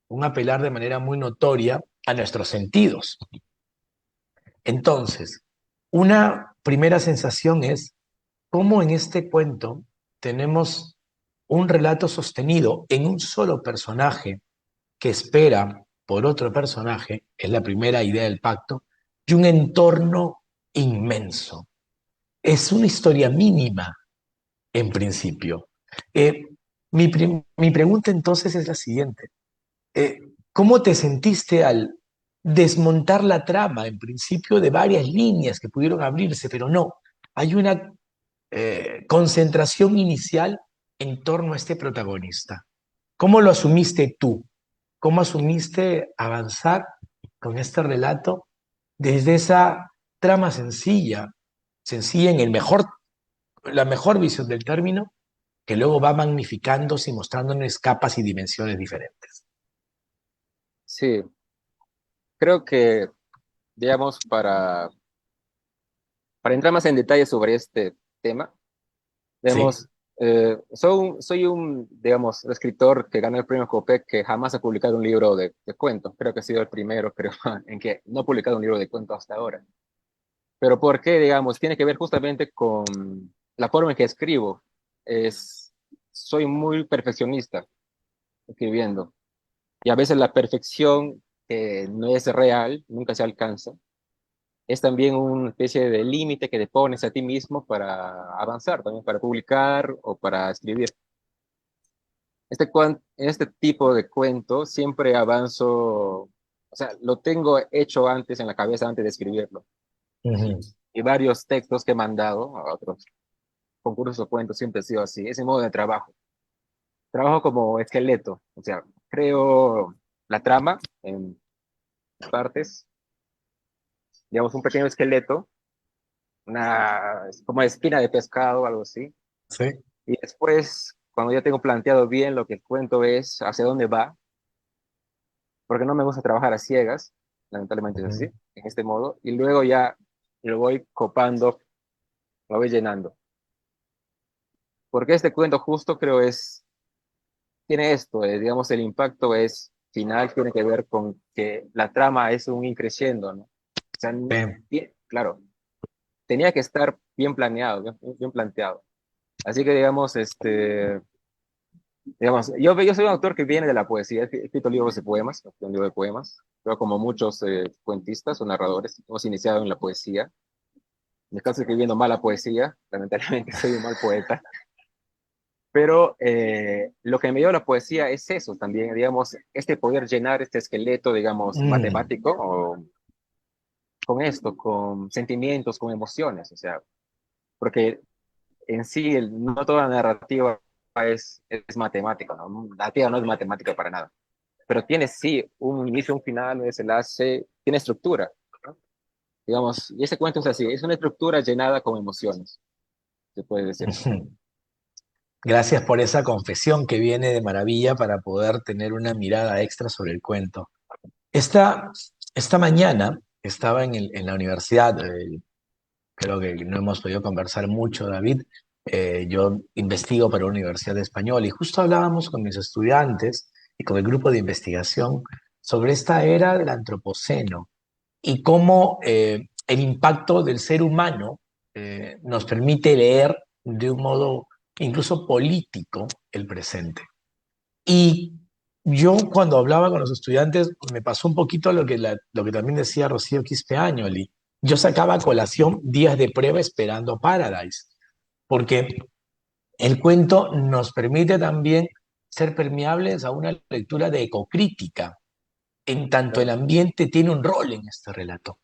de manera muy notoria a nuestros sentidos. Entonces, una primera sensación es cómo en este cuento tenemos un relato sostenido en un solo personaje que espera por otro personaje, es la primera idea del pacto, y un entorno inmenso. Es una historia mínima, en principio. Mi pregunta entonces es la siguiente. ¿Cómo te sentiste al desmontar la trama, en principio, de varias líneas que pudieron abrirse, pero no, hay una concentración inicial en torno a este protagonista? ¿Cómo lo asumiste tú? ¿Cómo asumiste avanzar con este relato desde esa trama sencilla, sencilla en la mejor visión del término, que luego va magnificándose y mostrándonos capas y dimensiones diferentes? Sí, creo que, digamos, para entrar más en detalle sobre este tema, Sí. digamos, soy un, digamos, escritor que ganó el premio Copec que jamás ha publicado un libro de cuentos. Creo que ha sido el primero, creo, en que no ha publicado un libro de cuentos hasta ahora. Pero ¿por qué? Digamos, tiene que ver justamente con la forma en que escribo. Soy muy perfeccionista escribiendo. Y a veces la perfección no es real, nunca se alcanza. Es también una especie de límite que te pones a ti mismo para avanzar, también para publicar o para escribir. Este tipo de cuento siempre avanzo, o sea, lo tengo hecho antes en la cabeza antes de escribirlo. Ujú. Y varios textos que he mandado a otros concursos o cuentos siempre ha sido así, ese modo de trabajo. Trabajo como esqueleto, o sea, creo la trama en partes, digamos un pequeño esqueleto, como espina de pescado o algo así. Sí. Y después, cuando ya tengo planteado bien lo que el cuento es, hacia dónde va, porque no me gusta trabajar a ciegas, lamentablemente es así, Ujú. en este modo, y luego ya lo voy copando, lo voy llenando. Porque este cuento justo creo tiene esto, digamos, el impacto es final, tiene que ver con que la trama es un increciendo, ¿no? O sea, Bien. claro, tenía que estar bien planeado, bien planteado. Así que, digamos, yo soy un autor que viene de la poesía, he escrito libros de poemas, un libro de poemas, pero como muchos cuentistas o narradores, hemos iniciado en la poesía. En el caso escribiendo mala poesía, lamentablemente soy un mal poeta, pero lo que me dio la poesía es eso también, digamos, este poder llenar este esqueleto, digamos, Mm. matemático, o con esto, con sentimientos, con emociones, o sea, porque en sí no toda la narrativa es matemática, ¿no? La narrativa no es matemática para nada, pero tiene sí un inicio, un final, un desenlace, tiene estructura, ¿no? Digamos, y ese cuento es así, es una estructura llenada con emociones, se puede decir. Ujú. Gracias por esa confesión que viene de maravilla para poder tener una mirada extra sobre el cuento. Esta mañana estaba en la universidad, creo que no hemos podido conversar mucho, David. Yo investigo para una universidad española y justo hablábamos con mis estudiantes y con el grupo de investigación sobre esta era del antropoceno y cómo el impacto del ser humano nos permite leer de un modo incluso político el presente. Y yo cuando hablaba con los estudiantes me pasó un poquito lo que también decía Rocío Quispeañoli. Yo sacaba a colación días de prueba esperando Paradise, porque el cuento nos permite también ser permeables a una lectura de ecocrítica, en tanto el Claro. ambiente tiene un rol en este relato.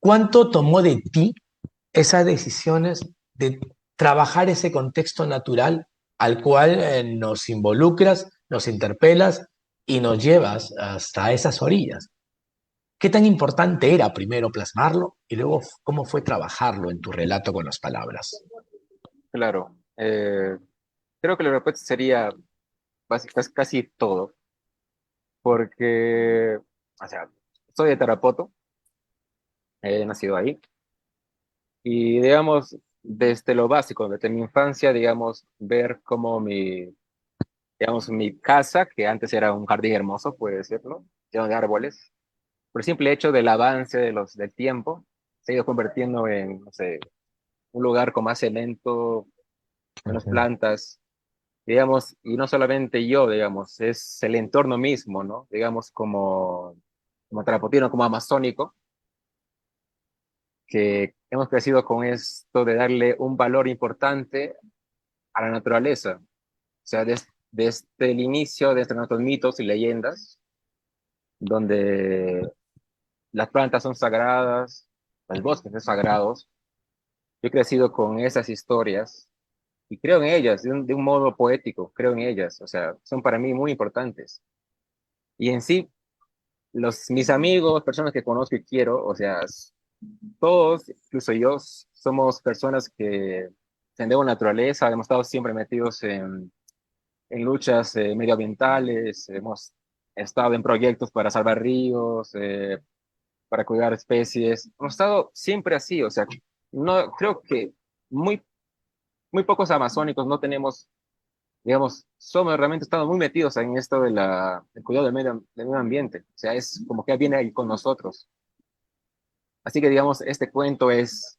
¿Cuánto tomó de ti esas decisiones de trabajar ese contexto natural al cual nos involucras, nos interpelas y nos llevas hasta esas orillas. ¿Qué tan importante era primero plasmarlo y luego cómo fue trabajarlo en tu relato con las palabras? Claro. Creo que la respuesta sería casi todo, porque, o sea, soy de Tarapoto, he nacido ahí, y digamos, desde lo básico, desde mi infancia, digamos, ver cómo mi casa, que antes era un jardín hermoso, puede decirlo, lleno de árboles, por el simple hecho del avance del tiempo, se ha ido convirtiendo en, no sé, un lugar con más cemento, menos Ujú. plantas, digamos, y no solamente yo, digamos, es el entorno mismo, ¿no? Digamos, como terapotino, como amazónico, que hemos crecido con esto de darle un valor importante a la naturaleza. O sea, desde el inicio, desde nuestros mitos y leyendas, donde las plantas son sagradas, los bosques son sagrados, yo he crecido con esas historias y creo en ellas de un modo poético, creo en ellas, o sea, son para mí muy importantes. Y en sí, mis amigos, personas que conozco y quiero, o sea, todos, incluso yo, somos personas que tendemos naturaleza, hemos estado siempre metidos en luchas medioambientales, hemos estado en proyectos para salvar ríos, para cuidar especies, hemos estado siempre así, o sea, no, creo que muy, muy pocos amazónicos no tenemos, digamos, somos realmente estamos muy metidos en esto del cuidado del medio ambiente, o sea, es como que viene ahí con nosotros. Así que, digamos, este cuento es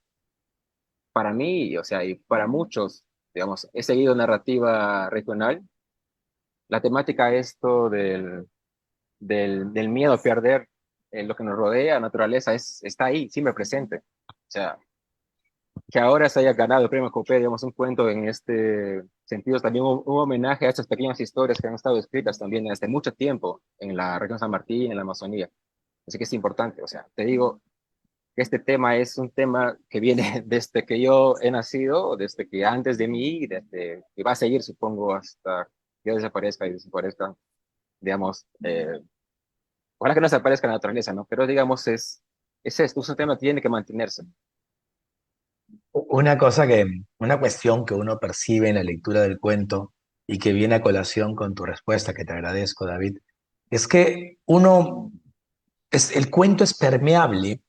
para mí, o sea, y para muchos, digamos, he seguido narrativa regional. La temática esto del miedo a perder lo que nos rodea, la naturaleza, está ahí, siempre presente. O sea, que ahora se haya ganado el premio Copé, digamos, un cuento en este sentido, es también un homenaje a estas pequeñas historias que han estado escritas también desde mucho tiempo en la región San Martín, en la Amazonía. Así que es importante, o sea, te digo, que este tema es un tema que viene desde que yo he nacido, desde que antes de mí, desde que va a seguir, supongo, hasta que yo desaparezca y desaparezca, digamos, ojalá que no desaparezca la naturaleza, ¿no? Pero digamos, es esto, es un tema que tiene que mantenerse. Una cosa una cuestión que uno percibe en la lectura del cuento y que viene a colación con tu respuesta, que te agradezco, David, es que el cuento es permeable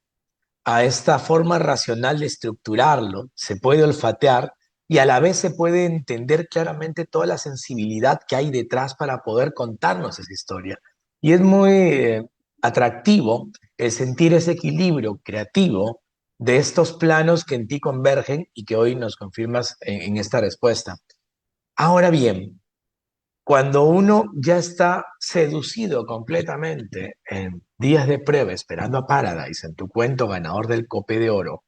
a esta forma racional de estructurarlo, se puede olfatear y a la vez se puede entender claramente toda la sensibilidad que hay detrás para poder contarnos esa historia. Y es muy atractivo el sentir ese equilibrio creativo de estos planos que en ti convergen y que hoy nos confirmas en esta respuesta. Ahora bien, cuando uno ya está seducido completamente en días de prueba, esperando a Paradise, en tu cuento ganador del Cope de Oro,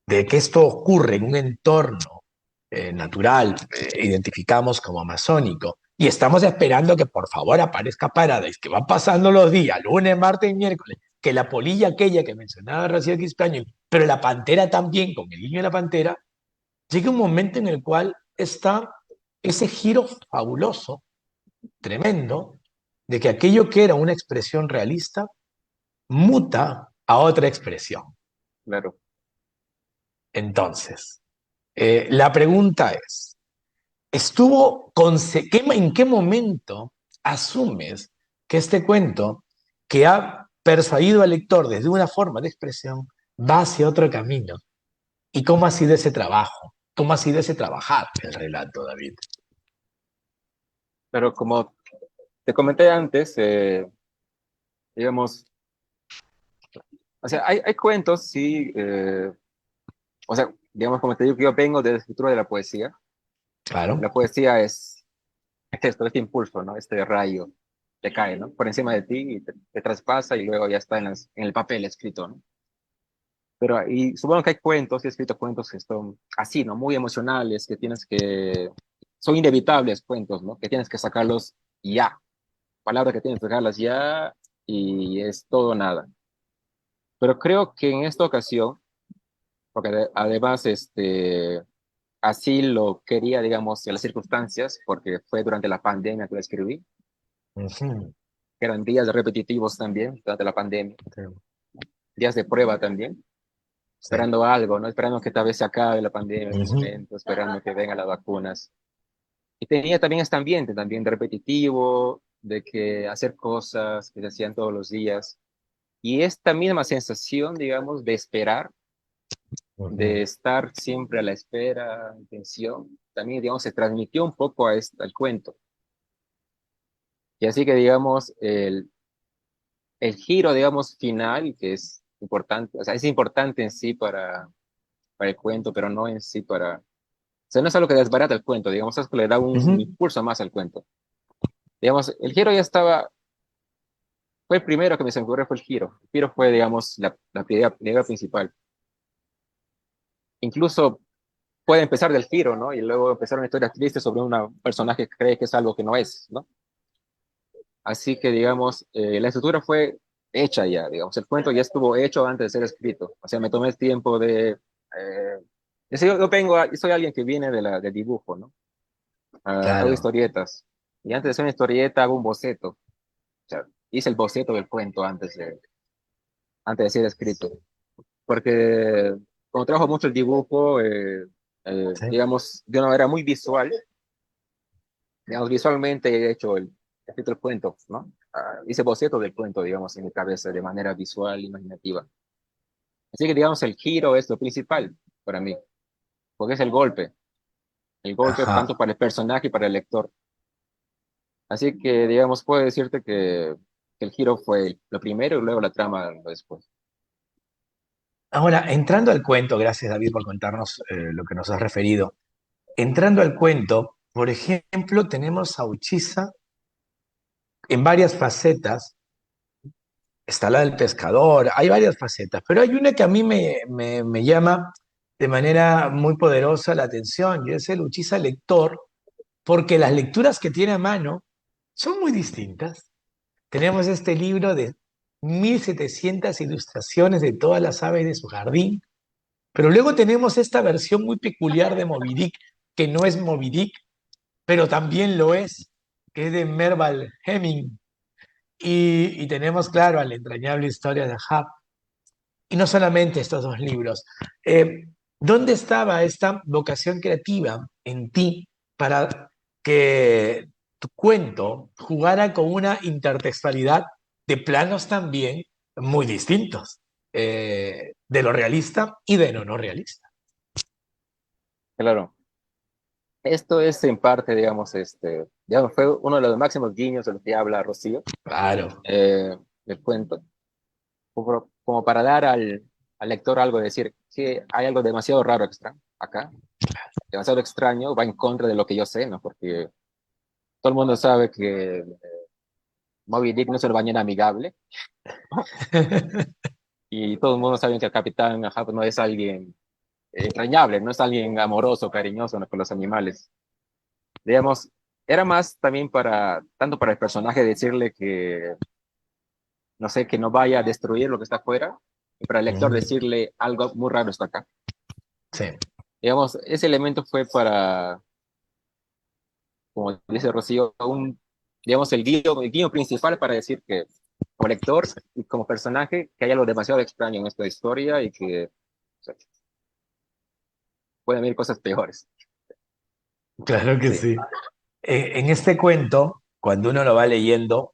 de que esto ocurre en un entorno natural, identificamos como amazónico, y estamos esperando que por favor aparezca Paradise, que van pasando los días, lunes, martes y miércoles, que la polilla aquella que mencionaba Raciel Quispeño, pero la pantera también, con el niño de la pantera, llega un momento en el cual está ese giro fabuloso, tremendo, de que aquello que era una expresión realista muta a otra expresión. Claro. Entonces, la pregunta es, ¿en qué momento asumes que este cuento, que ha persuadido al lector desde una forma de expresión, va hacia otro camino? ¿Y cómo ha sido ese trabajo? ¿Cómo ha sido ese trabajar el relato, David? Pero como te comenté antes, digamos, o sea, hay cuentos, sí, o sea, digamos, como te digo, que yo vengo de la escritura de la poesía. Claro. La poesía es esto, este impulso, ¿no? Este rayo te cae, ¿no? Por encima de ti y te traspasa y luego ya está en el papel escrito, ¿no? Pero y supongo que hay cuentos, he escrito cuentos que son así, ¿no? Muy emocionales, son inevitables cuentos, ¿no? Que tienes que sacarlos ya, palabras que tienes que sacarlas ya y es todo o nada. Pero creo que en esta ocasión, porque además, así lo quería, digamos, en las circunstancias, porque fue durante la pandemia que lo escribí, Ujú. que eran días repetitivos también durante la pandemia, Sí, días de prueba también, sí. esperando algo, ¿no? Esperando que tal vez se acabe la pandemia en algún Ujú. momento, esperando que vengan las vacunas. Y tenía también este ambiente también de repetitivo, de que hacer cosas que se hacían todos los días. Y esta misma sensación, digamos, de esperar, de Ujú. estar siempre a la espera, en tensión, también, digamos, se transmitió un poco a al cuento. Y así que, digamos, el giro, digamos, final, que es importante, o sea, es importante en sí para el cuento, pero no en sí para... O sea, no es algo que desbarata el cuento, digamos, es que le da un Ujú. impulso más al cuento. Digamos, el giro ya estaba, fue el primero que me se me ocurrió, fue el giro. El giro fue, digamos, la idea principal. Incluso puede empezar del giro, ¿no? Y luego empezar una historia triste sobre un personaje que cree que es algo que no es, ¿no? Así que, digamos, la estructura fue hecha ya, digamos, el cuento ya estuvo hecho antes de ser escrito. O sea, me tomé el tiempo de... yo vengo, yo soy alguien que viene de dibujo, ¿no? Hago Claro. historietas. Y antes de hacer una historieta hago un boceto. O sea, hice el boceto del cuento antes de ser escrito. Porque como trabajo mucho el dibujo, Sí. digamos, de una manera muy visual, digamos, visualmente he hecho he escrito el cuento, ¿no? Hice boceto del cuento, digamos, en mi cabeza de manera visual, imaginativa. Así que, digamos, el giro es lo principal para mí, porque es el golpe Ajá. tanto para el personaje y para el lector. Así que, digamos, puedo decirte que el giro fue lo primero y luego la trama lo después. Ahora, entrando al cuento, gracias David por contarnos lo que nos has referido. Entrando al cuento, por ejemplo, tenemos a Uchiza en varias facetas. Está la del pescador, hay varias facetas, pero hay una que a mí me llama de manera muy poderosa la atención, y es el Uchiza lector, porque las lecturas que tiene a mano son muy distintas. Tenemos este libro de 1700 ilustraciones de todas las aves de su jardín, pero luego tenemos esta versión muy peculiar de Moby Dick, que no es Moby Dick, pero también lo es, que es de Merval Heming. Y tenemos, claro, a la entrañable historia de Ahab. Y no solamente estos dos libros. ¿Dónde estaba esta vocación creativa en ti para que tu cuento jugara con una intertextualidad de planos también muy distintos, de lo realista y de lo no realista? Claro, esto es en parte, digamos, digamos, fue uno de los máximos guiños de los que habla Rocío, Claro. eh, del cuento, como para dar al lector algo, decir que hay algo demasiado raro extra acá, demasiado extraño, va en contra de lo que yo sé, ¿no? Porque todo el mundo sabe que Moby Dick no es el bañero amigable, ¿no? Y todo el mundo sabe que el capitán Ahab no es alguien entrañable, no es alguien amoroso, cariñoso, ¿no? Con los animales. Digamos, era más también tanto para el personaje decirle que, no sé, que no vaya a destruir lo que está afuera, y para el lector Mm, decirle algo muy raro está acá. sí, Digamos, ese elemento fue para, como dice Rocío, digamos, el guiño principal para decir que como lector sí, y como personaje, que hay algo demasiado extraño en esta historia y que, o sea, pueden haber cosas peores. claro que Sí, sí. En este cuento, cuando uno lo va leyendo,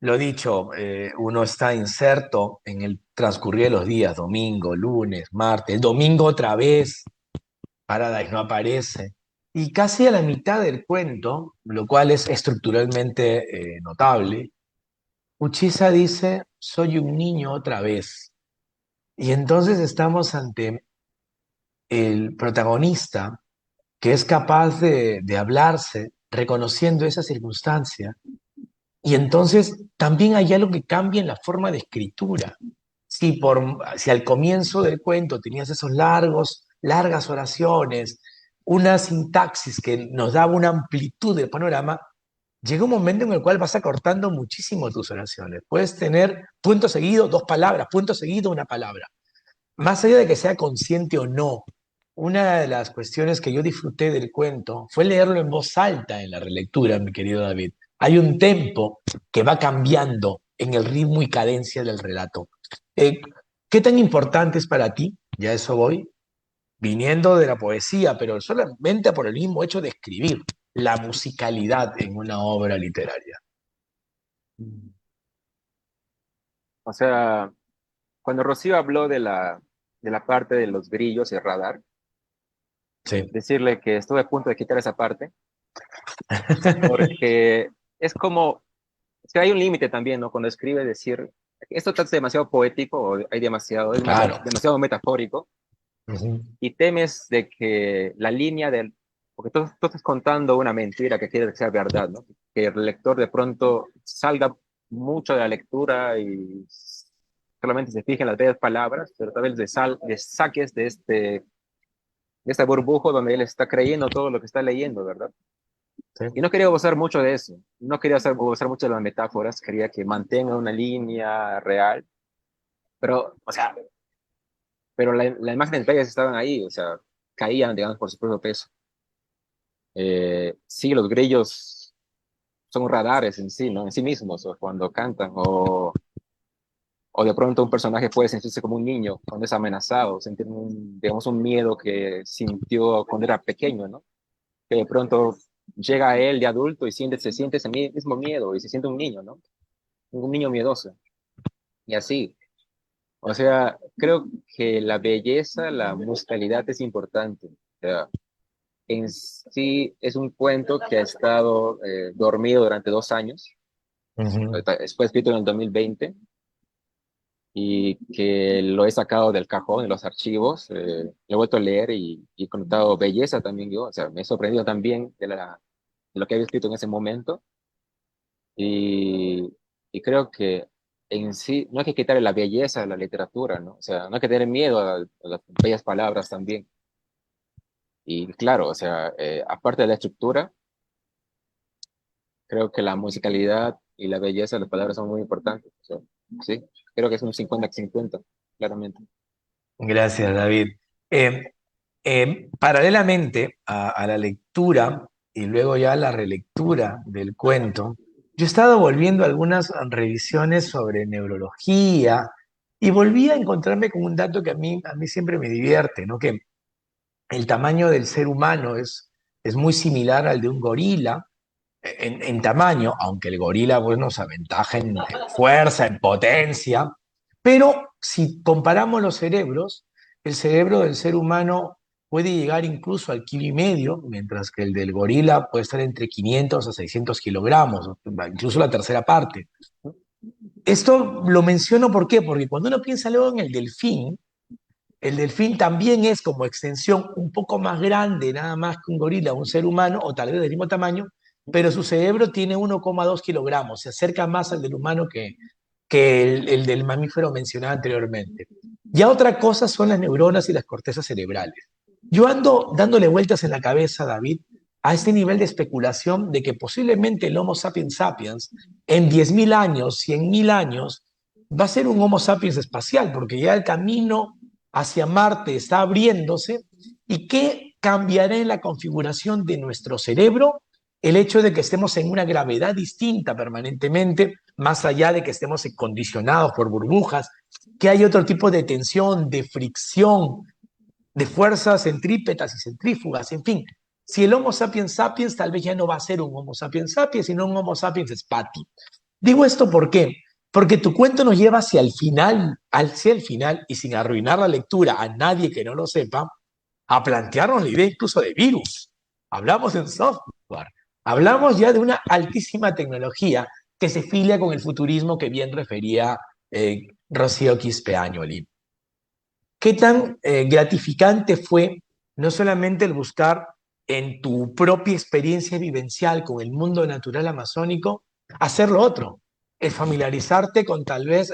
lo dicho, uno está inserto en el transcurrir de los días, domingo, lunes, martes, domingo otra vez, Paradise no aparece. Y casi a la mitad del cuento, lo cual es estructuralmente notable, Uchiza dice, soy un niño otra vez. Y entonces estamos ante el protagonista que es capaz de hablarse, reconociendo esa circunstancia. Y entonces también hay algo que cambia en la forma de escritura. Si al comienzo del cuento tenías esos largas oraciones, una sintaxis que nos daba una amplitud del panorama, llega un momento en el cual vas acortando muchísimo tus oraciones. Puedes tener punto seguido, dos palabras, punto seguido, una palabra. Más allá de que sea consciente o no, una de las cuestiones que yo disfruté del cuento fue leerlo en voz alta en la relectura, mi querido David. Hay un tempo que va cambiando en el ritmo y cadencia del relato. Eh, ¿Qué tan importante es para ti? Ya a eso voy, viniendo de la poesía, pero solamente por el mismo hecho de escribir, la musicalidad en una obra literaria. O sea, cuando Rocío habló de la parte de los grillos y el radar, Sí. decirle que estuve a punto de quitar esa parte, porque es como, es que hay un límite también, ¿no? Cuando escribe decir, esto está demasiado poético o hay demasiado, Claro. demasiado metafórico, Ujú. y temes de que la línea del, porque tú estás contando una mentira que quieres que sea verdad, ¿no? Que el lector de pronto salga mucho de la lectura y solamente se fije en las bellas palabras, pero tal vez le saques de este burbujo donde él está creyendo todo lo que está leyendo, ¿verdad? Sí. Y no quería abusar mucho de eso, no quería abusar mucho de las metáforas, quería que mantenga una línea real, pero, o sea, pero la imagen de bellas estaban ahí, o sea, caían, digamos, por su propio peso. Sí, los grillos son radares en sí, ¿no? En sí mismos, o cuando cantan, o de pronto un personaje puede sentirse como un niño cuando es amenazado, sentir un, digamos, un miedo que sintió cuando era pequeño, ¿no? Que de pronto llega a él de adulto y se siente ese mismo miedo y se siente un niño, ¿no? Un niño miedoso. Y así. O sea, creo que la belleza, la musicalidad es importante. O sea, en sí es un cuento que ha estado dormido durante 2 años. Ujú. Fue escrito en el 2020 y que lo he sacado del cajón, de los archivos, lo he vuelto a leer y he conectado belleza también yo. O sea, me he sorprendido también de lo que había escrito en ese momento y, y creo que en sí no hay que quitarle la belleza a la literatura, ¿no? O sea, no hay que tener miedo a las bellas palabras también. Y claro, o sea, aparte de la estructura, creo que la musicalidad y la belleza de las palabras son muy importantes. O sea, sí, creo que es un 50-50, claramente. Gracias, David. Eh, Paralelamente a la lectura y luego ya a la relectura del cuento, yo he estado volviendo a algunas revisiones sobre neurología y volví a encontrarme con un dato que a mí siempre me divierte, ¿no? Que el tamaño del ser humano es muy similar al de un gorila en tamaño, aunque el gorila pues, nos aventaja en fuerza, en potencia, pero si comparamos los cerebros, el cerebro del ser humano puede llegar incluso al kilo y medio, mientras que el del gorila puede estar entre 500 a 600 kilogramos, incluso la tercera parte. Esto lo menciono ¿por qué? Porque cuando uno piensa luego en el delfín también es como extensión un poco más grande, nada más que un gorila, un ser humano, o tal vez del mismo tamaño, pero su cerebro tiene 1,2 kilogramos, se acerca más al del humano que el del mamífero mencionado anteriormente. Ya otra cosa son las neuronas y las cortezas cerebrales. Yo ando dándole vueltas en la cabeza, David, a este nivel de especulación de que posiblemente el Homo sapiens sapiens en 10.000 años, 100.000 años, va a ser un Homo sapiens espacial, porque ya el camino hacia Marte está abriéndose. ¿Y qué cambiará en la configuración de nuestro cerebro? El hecho de que estemos en una gravedad distinta permanentemente, más allá de que estemos condicionados por burbujas, que hay otro tipo de tensión, de fricción, de fuerzas centrípetas y centrífugas, en fin. Si el Homo sapiens sapiens tal vez ya no va a ser un Homo sapiens sapiens, sino un Homo sapiens spati. Digo esto ¿por qué? Porque tu cuento nos lleva hacia el final, y sin arruinar la lectura a nadie que no lo sepa, a plantearnos la idea incluso de virus. Hablamos en software, hablamos ya de una altísima tecnología que se filia con el futurismo que bien refería Rocío Quispe-Añoli. ¿Qué tan gratificante fue no solamente el buscar en tu propia experiencia vivencial con el mundo natural amazónico, hacer lo otro, el familiarizarte con tal vez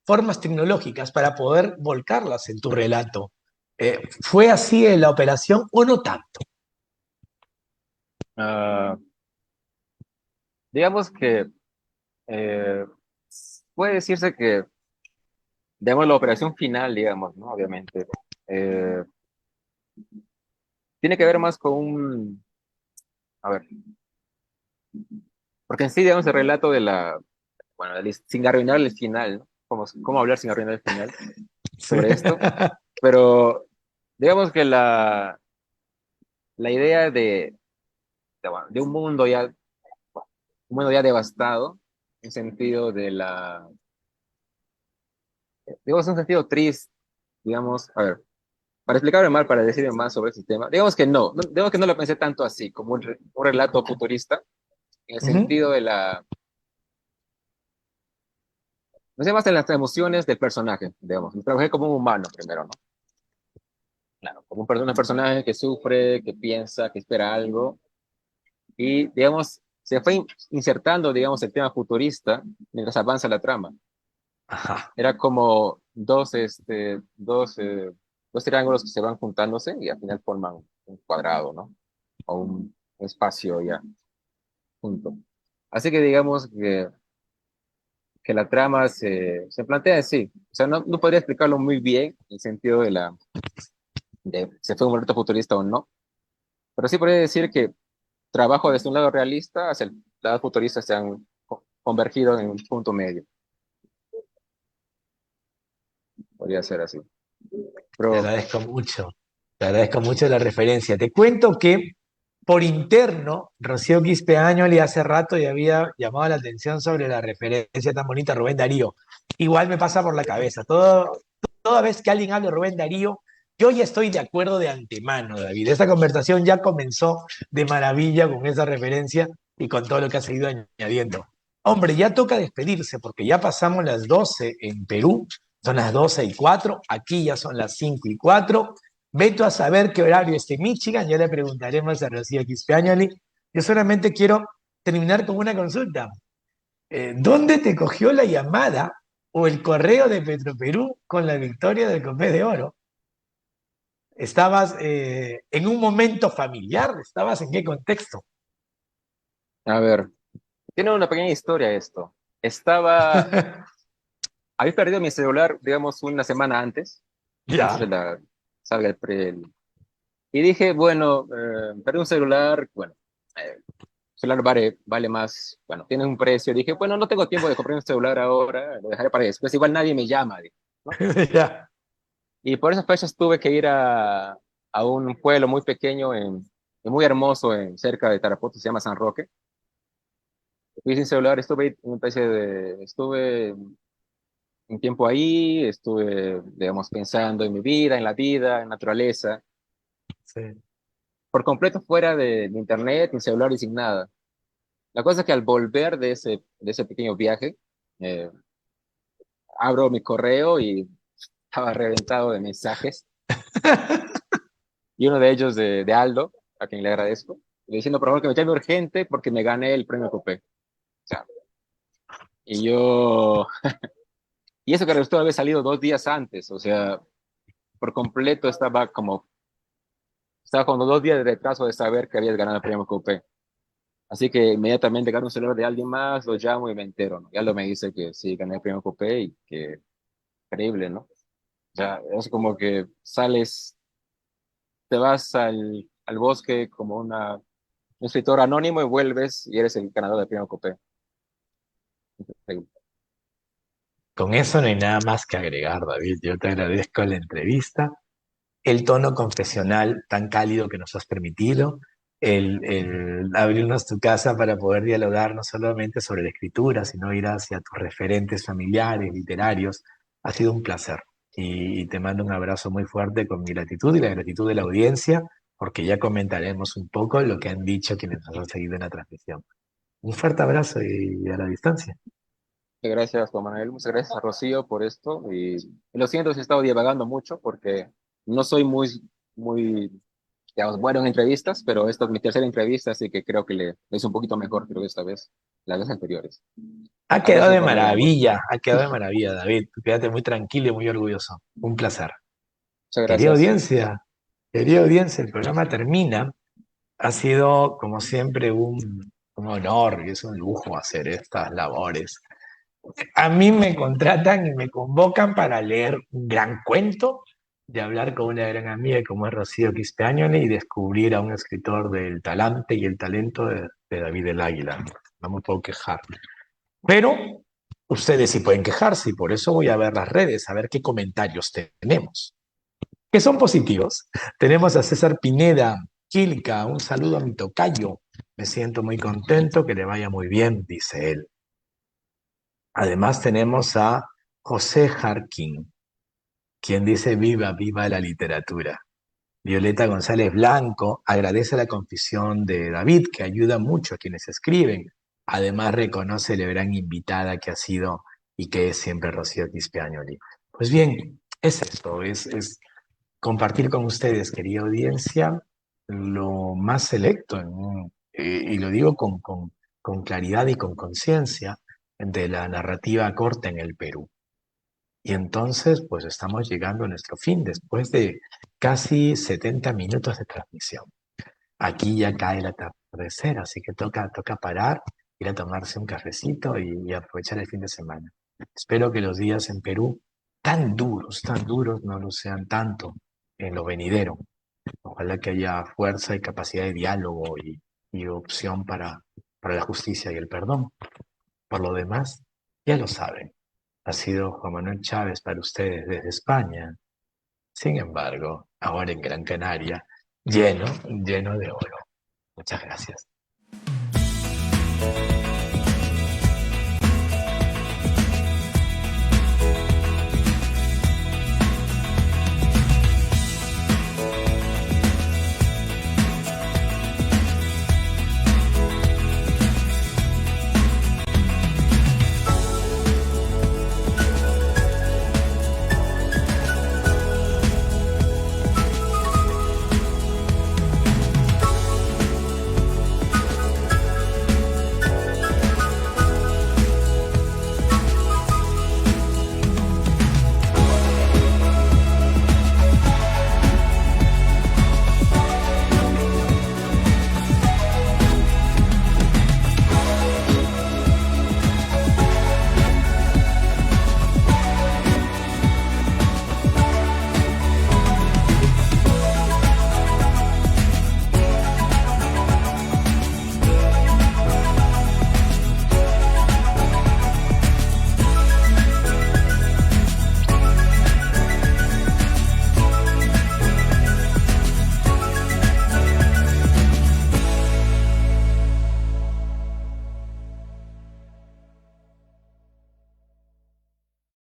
formas tecnológicas para poder volcarlas en tu relato? ¿Fue así en la operación o no tanto? Ah, digamos que eh, puede decirse que, digamos, la operación final, digamos, ¿no? Obviamente, eh, tiene que ver más con un, a ver, porque en sí, digamos, el relato de la, bueno, sin arruinar el final, ¿no? ¿Cómo hablar sin arruinar el final Sí. sobre esto? Pero digamos que la idea bueno, de un mundo ya devastado, en sentido de digamos, un sentido triste, digamos, a ver, para explicarme mal, para decirme más sobre ese tema, digamos que no lo pensé tanto así, como un relato futurista, en el Ujú. sentido de no sé, más en las emociones del personaje, digamos, lo trabajé como un humano primero, ¿no? Claro, como un personaje que sufre, que piensa, que espera algo, y, digamos, se fue insertando, digamos, el tema futurista mientras avanza la trama. Ajá. Era como dos triángulos que se van juntándose y al final forman un cuadrado, ¿no? O un espacio ya junto. Así que digamos que la trama se plantea así. O sea, no podría explicarlo muy bien en el sentido de si fue un momento futurista o no, pero sí podría decir que trabajo desde un lado realista hacia el lado futurista se han convergido en un punto medio. Podría ser así. Te Pero, agradezco mucho. Te agradezco mucho la referencia. Te cuento que por interno, Rocío Quispe Áñoli hace rato ya había llamado la atención sobre la referencia tan bonita a Rubén Darío. Igual me pasa por la cabeza. Toda vez que alguien habla de Rubén Darío, yo ya estoy de acuerdo de antemano, David. Esta conversación ya comenzó de maravilla con esa referencia y con todo lo que ha seguido añadiendo. Hombre, ya toca despedirse porque ya pasamos las 12 en Perú, son las 12:04, aquí ya son las 5:04. Veto a saber qué horario es en Michigan, ya le preguntaremos a Rocío Quispeañoli. Yo solamente quiero terminar con una consulta. ¿Dónde te cogió la llamada o el correo de Petroperú con la victoria del Copé de Oro? ¿Estabas en un momento familiar? ¿Estabas en qué contexto? a ver, tiene una pequeña historia esto. Había perdido mi celular, digamos, una semana antes de Ya. la salga y dije, bueno, perdí un celular, bueno, el celular vale más, bueno, tiene un precio. Dije, bueno, no tengo tiempo de comprar un celular ahora, lo dejaré para después, igual nadie me llama, dije, ¿no? Ya. Y por esas fechas tuve que ir a un pueblo muy pequeño y muy hermoso cerca de Tarapoto, se llama San Roque. Fui sin celular, estuve un tiempo ahí, estuve, digamos, pensando en mi vida, en la vida, en naturaleza, Sí. por completo fuera de internet, sin celular y sin nada. La cosa es que al volver de ese pequeño viaje, eh, abro mi correo y estaba reventado de mensajes, y uno de ellos de Aldo, a quien le agradezco, diciendo por favor que me llame urgente porque me gané el premio Copé. O sea, y yo, y eso que resultó haber salido 2 días antes, o sea, por completo estaba como 2 días de retraso de saber que habías ganado el premio Copé. Así que inmediatamente gano un celular de alguien más, lo llamo y me entero, ¿no? Y Aldo me dice que sí, gané el premio Copé y que increíble, ¿no? O sea, es como que te vas al bosque como un escritor anónimo y vuelves y eres el ganador del premio Copé. Increíble. Con eso no hay nada más que agregar, David. Yo te agradezco la entrevista, el tono confesional tan cálido que nos has permitido, el abrirnos tu casa para poder dialogar no solamente sobre la escritura, sino ir hacia tus referentes familiares, literarios. Ha sido un placer. Y te mando un abrazo muy fuerte con mi gratitud y la gratitud de la audiencia, porque ya comentaremos un poco lo que han dicho quienes nos han seguido en la transmisión. Un fuerte abrazo y a la distancia. Muchas gracias, Juan Manuel. Muchas gracias a Rocío por esto. Y lo siento si he estado divagando mucho porque no soy muy, digamos, bueno en entrevistas, pero esta es mi tercera entrevista, así que creo que le hice un poquito mejor, creo, esta vez, las veces anteriores. Abrazo, Juan Manuel. Ha quedado de maravilla, David. Quédate muy tranquilo y muy orgulloso. Un placer. Muchas Querida gracias. audiencia, querida audiencia, el programa termina. Ha sido, como siempre, un honor y es un lujo hacer estas labores. A mí me contratan y me convocan para leer un gran cuento de hablar con una gran amiga como es Rocío Quispeañole y descubrir a un escritor del talante y el talento de David el Águila. No me puedo quejar. Pero ustedes sí pueden quejarse y por eso voy a ver las redes, a ver qué comentarios tenemos, que son positivos. Tenemos a César Pineda, Quilca, un saludo a mi tocayo. Me siento muy contento, que le vaya muy bien, dice él. Además tenemos a José Jarquín, quien dice viva, viva la literatura. Violeta González Blanco agradece la confesión de David, que ayuda mucho a quienes escriben. Además reconoce la gran invitada que ha sido y que es siempre Rocío Quispeañoli. Pues bien, es esto, es compartir con ustedes, querida audiencia, lo más selecto, y lo digo con claridad y con conciencia, de la narrativa corta en el Perú. Y entonces, pues estamos llegando a nuestro fin después de casi 70 minutos de transmisión. Aquí ya cae el atardecer, así que toca parar, ir a tomarse un cafecito y aprovechar el fin de semana. Espero que los días en Perú, tan duros, no lo sean tanto en lo venidero. Ojalá que haya fuerza y capacidad de diálogo y opción para la justicia y el perdón. Por lo demás, ya lo saben. Ha sido Juan Manuel Chávez para ustedes desde España. Sin embargo, ahora en Gran Canaria, lleno de oro. Muchas gracias.